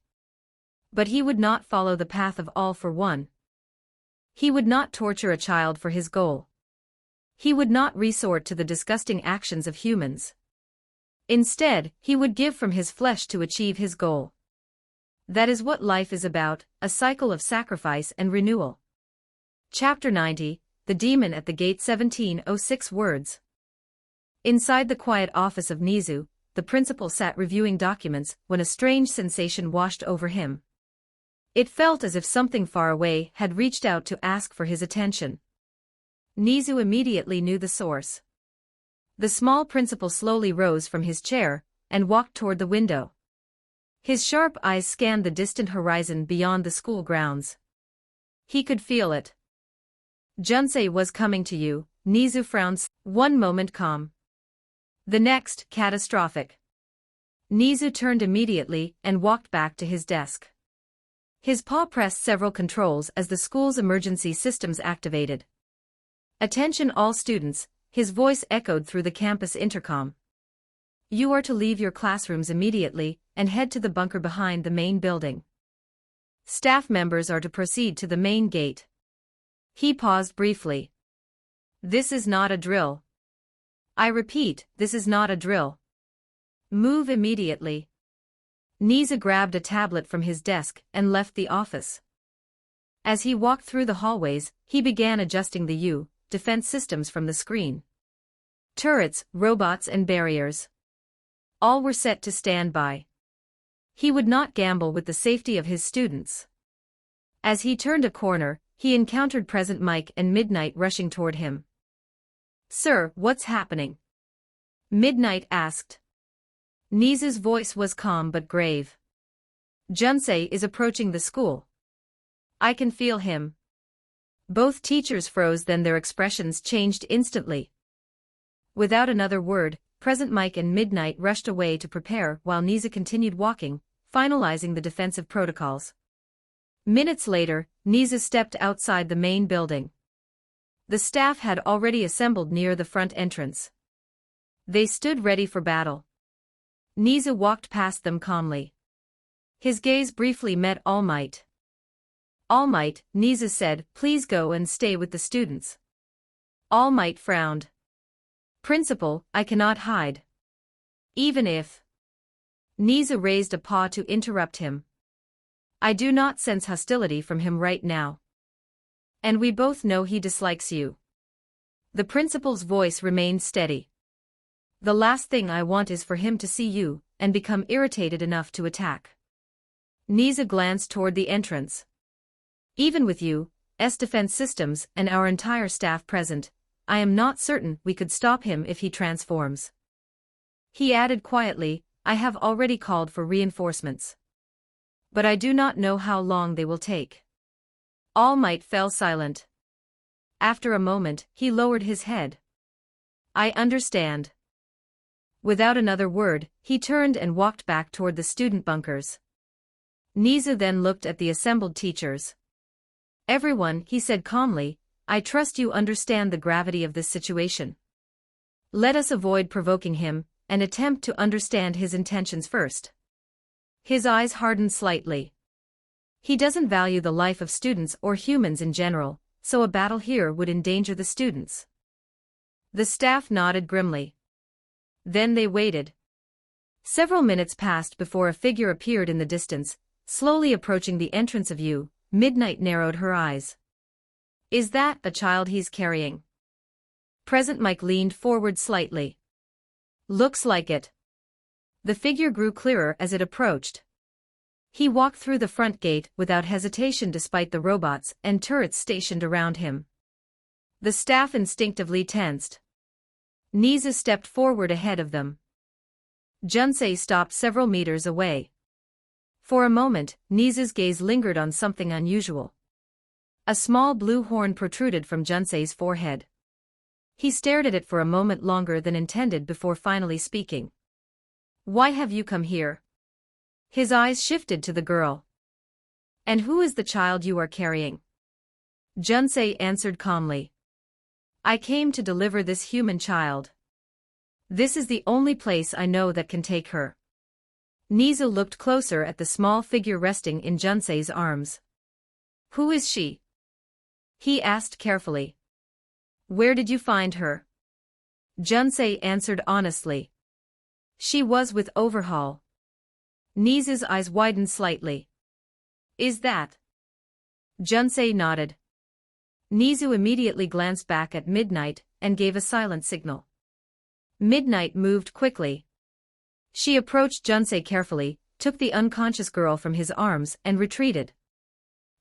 [SPEAKER 2] But he would not follow the path of All for One. He would not torture a child for his goal. He would not resort to the disgusting actions of humans. Instead, he would give from his flesh to achieve his goal. That is what life is about, a cycle of sacrifice and renewal. Chapter 90, The Demon at the Gate 1706 words. Inside the quiet office of Nizu, the principal sat reviewing documents when a strange sensation washed over him. It felt as if something far away had reached out to ask for his attention. Nizu immediately knew the source. The small principal slowly rose from his chair and walked toward the window. His sharp eyes scanned the distant horizon beyond the school grounds. He could feel it. Junsei was coming to you, Nizu frowned, one moment calm. The next, catastrophic. Nizu turned immediately and walked back to his desk. His paw pressed several controls as the school's emergency systems activated. Attention all students, his voice echoed through the campus intercom. You are to leave your classrooms immediately and head to the bunker behind the main building. Staff members are to proceed to the main gate. He paused briefly. This is not a drill. I repeat, this is not a drill. Move immediately. Nizu grabbed a tablet from his desk and left the office. As he walked through the hallways, he began adjusting the defense systems from the screen. Turrets, robots and barriers. All were set to stand by. He would not gamble with the safety of his students. As he turned a corner, he encountered Present Mike and Midnight rushing toward him. Sir, what's happening? Midnight asked. Nizu's voice was calm but grave. Junsei is approaching the school. I can feel him. Both teachers froze, then their expressions changed instantly. Without another word, Present Mike and Midnight rushed away to prepare while Nizu continued walking, finalizing the defensive protocols. Minutes later, Nizu stepped outside the main building. The staff had already assembled near the front entrance. They stood ready for battle. Nizu walked past them calmly. His gaze briefly met All Might. All Might, Nizu said, please go and stay with the students. All Might frowned. Principal, I cannot hide. Even if. Nizu raised a paw to interrupt him. I do not sense hostility from him right now. And we both know he dislikes you. The principal's voice remained steady. The last thing I want is for him to see you and become irritated enough to attack. Nizu glanced toward the entrance. Even with U.S. defense systems and our entire staff present, I am not certain we could stop him if he transforms. He added quietly, I have already called for reinforcements. But I do not know how long they will take. All Might fell silent. After a moment, he lowered his head. I understand. Without another word, he turned and walked back toward the student bunkers. Nizu then looked at the assembled teachers. Everyone, he said calmly, I trust you understand the gravity of this situation. Let us avoid provoking him, and attempt to understand his intentions first. His eyes hardened slightly. He doesn't value the life of students or humans in general, so a battle here would endanger the students. The staff nodded grimly. Then they waited. Several minutes passed before a figure appeared in the distance, slowly approaching the entrance of U. Midnight narrowed her eyes. Is that a child he's carrying? Present Mike leaned forward slightly. Looks like it. The figure grew clearer as it approached. He walked through the front gate without hesitation despite the robots and turrets stationed around him. The staff instinctively tensed. Niza stepped forward ahead of them. Junsei stopped several meters away. For a moment, Niza's gaze lingered on something unusual. A small blue horn protruded from Junsei's forehead. He stared at it for a moment longer than intended before finally speaking. Why have you come here? His eyes shifted to the girl. And who is the child you are carrying? Junsei answered calmly. I came to deliver this human child. This is the only place I know that can take her. Niza looked closer at the small figure resting in Junsei's arms. Who is she? He asked carefully. Where did you find her? Junsei answered honestly. She was with Overhaul. Niza's eyes widened slightly. Is that? Junsei nodded. Nizu immediately glanced back at Midnight and gave a silent signal. Midnight moved quickly. She approached Junsei carefully, took the unconscious girl from his arms and retreated.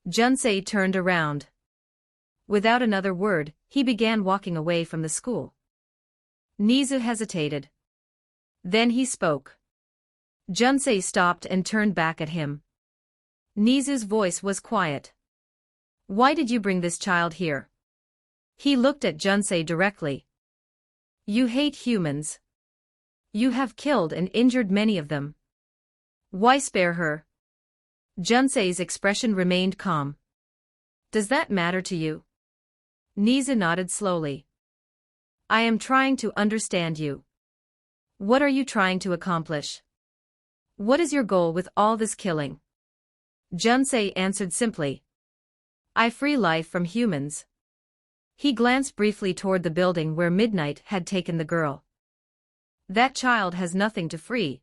[SPEAKER 2] Junsei turned around. Without another word, he began walking away from the school. Nizu hesitated. Then he spoke. Junsei stopped and turned back at him. Nizu's voice was quiet. Why did you bring this child here? He looked at Junsei directly. You hate humans. You have killed and injured many of them. Why spare her? Junsei's expression remained calm. Does that matter to you? Nizu nodded slowly. I am trying to understand you. What are you trying to accomplish? What is your goal with all this killing? Junsei answered simply. I free life from humans. He glanced briefly toward the building where Midnight had taken the girl. That child has nothing to free.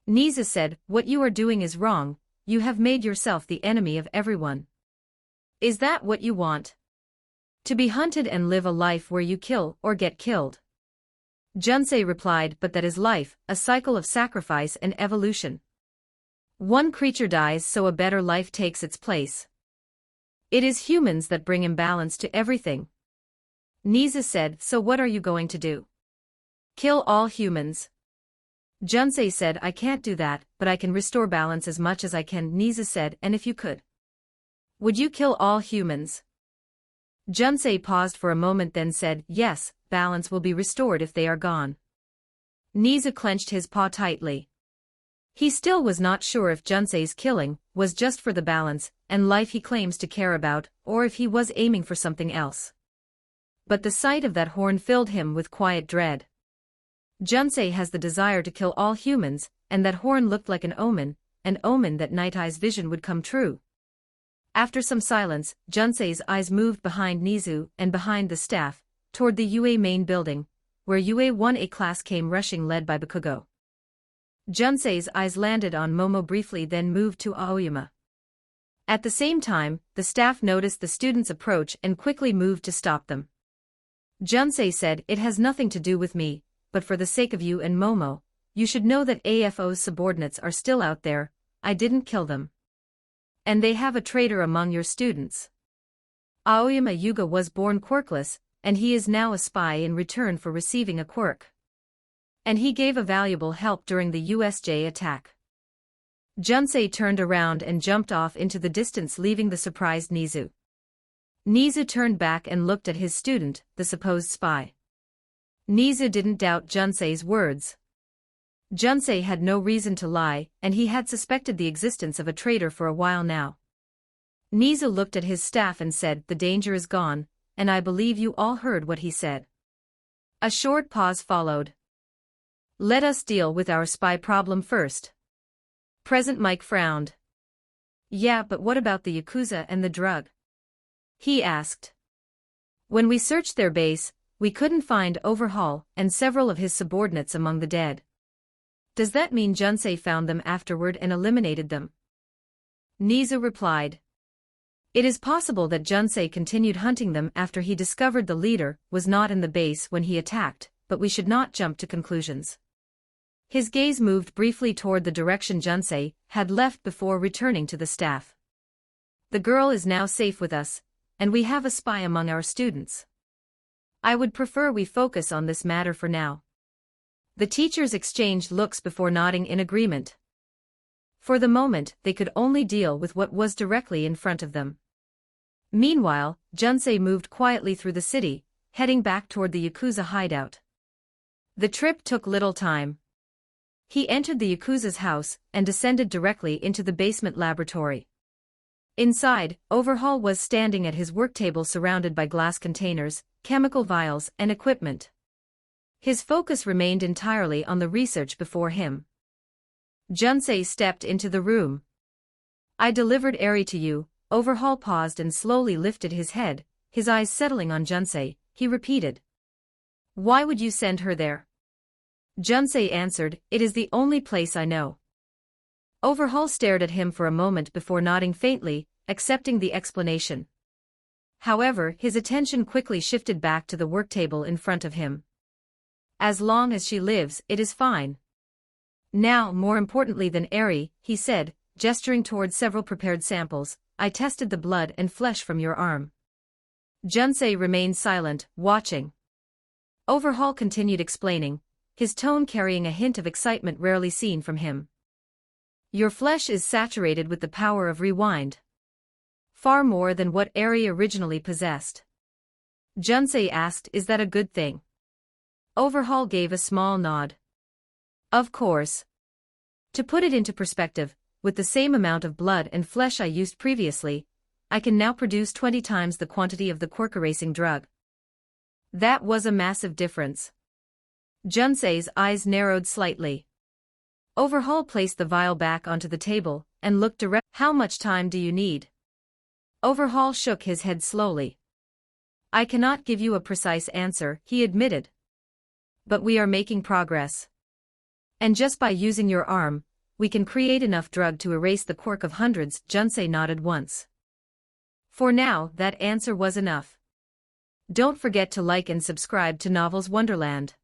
[SPEAKER 2] Niza said, what you are doing is wrong, you have made yourself the enemy of everyone. Is that what you want? To be hunted and live a life where you kill or get killed? Junsei replied, but that is life, a cycle of sacrifice and evolution. One creature dies so a better life takes its place. It is humans that bring imbalance to everything. Niza said, so what are you going to do? Kill all humans? Junsei said, I can't do that, but I can restore balance as much as I can. Niza said, and if you could? Would you kill all humans? Junsei paused for a moment then said, yes, balance will be restored if they are gone. Niza clenched his paw tightly. He still was not sure if Junsei's killing was just for the balance and life he claims to care about, or if he was aiming for something else. But the sight of that horn filled him with quiet dread. Junsei has the desire to kill all humans, and that horn looked like an omen that Night Eye's vision would come true. After some silence, Junsei's eyes moved behind Nizu and behind the staff, toward the UA main building, where UA-1A class came rushing led by Bakugo. Junsei's eyes landed on Momo briefly then moved to Aoyama. At the same time, the staff noticed the students' approach and quickly moved to stop them. Junsei said, it has nothing to do with me, but for the sake of you and Momo, you should know that AFO's subordinates are still out there, I didn't kill them. And they have a traitor among your students. Aoyama Yuga was born quirkless, and he is now a spy in return for receiving a quirk. And he gave a valuable help during the USJ attack. Junsei turned around and jumped off into the distance leaving the surprised Nizu. Nizu turned back and looked at his student, the supposed spy. Nizu didn't doubt Junsei's words. Junsei had no reason to lie, and he had suspected the existence of a traitor for a while now. Nizu looked at his staff and said, the danger is gone, and I believe you all heard what he said. A short pause followed. Let us deal with our spy problem first. President Mike frowned. Yeah, but what about the Yakuza and the drug? He asked. When we searched their base, we couldn't find Overhaul and several of his subordinates among the dead. Does that mean Junsei found them afterward and eliminated them? Nizu replied. It is possible that Junsei continued hunting them after he discovered the leader was not in the base when he attacked, but we should not jump to conclusions. His gaze moved briefly toward the direction Junsei had left before returning to the staff. The girl is now safe with us, and we have a spy among our students. I would prefer we focus on this matter for now. The teachers exchanged looks before nodding in agreement. For the moment, they could only deal with what was directly in front of them. Meanwhile, Junsei moved quietly through the city, heading back toward the Yakuza hideout. The trip took little time. He entered the Yakuza's house and descended directly into the basement laboratory. Inside, Overhaul was standing at his work table surrounded by glass containers, chemical vials, and equipment. His focus remained entirely on the research before him. Junsei stepped into the room. I delivered Eri to you. Overhaul paused and slowly lifted his head, his eyes settling on Junsei. He repeated. Why would you send her there? Junsei answered, it is the only place I know. Overhaul stared at him for a moment before nodding faintly, accepting the explanation. However, his attention quickly shifted back to the work table in front of him. As long as she lives, it is fine. Now, more importantly than Eri, he said, gesturing toward several prepared samples, I tested the blood and flesh from your arm. Junsei remained silent, watching. Overhaul continued explaining, his tone carrying a hint of excitement rarely seen from him. Your flesh is saturated with the power of rewind. Far more than what Eri originally possessed. Junsei asked, is that a good thing? Overhaul gave a small nod. Of course. To put it into perspective, with the same amount of blood and flesh I used previously, I can now produce 20 times the quantity of the quirk-erasing drug. That was a massive difference. Junsei's eyes narrowed slightly. Overhaul placed the vial back onto the table and looked direct. How much time do you need? Overhaul shook his head slowly. I cannot give you a precise answer, he admitted. But we are making progress. And just by using your arm, we can create enough drug to erase the quirk of hundreds. Junsei nodded once. For now, that answer was enough. Don't forget to like and subscribe to Novels Wonderland.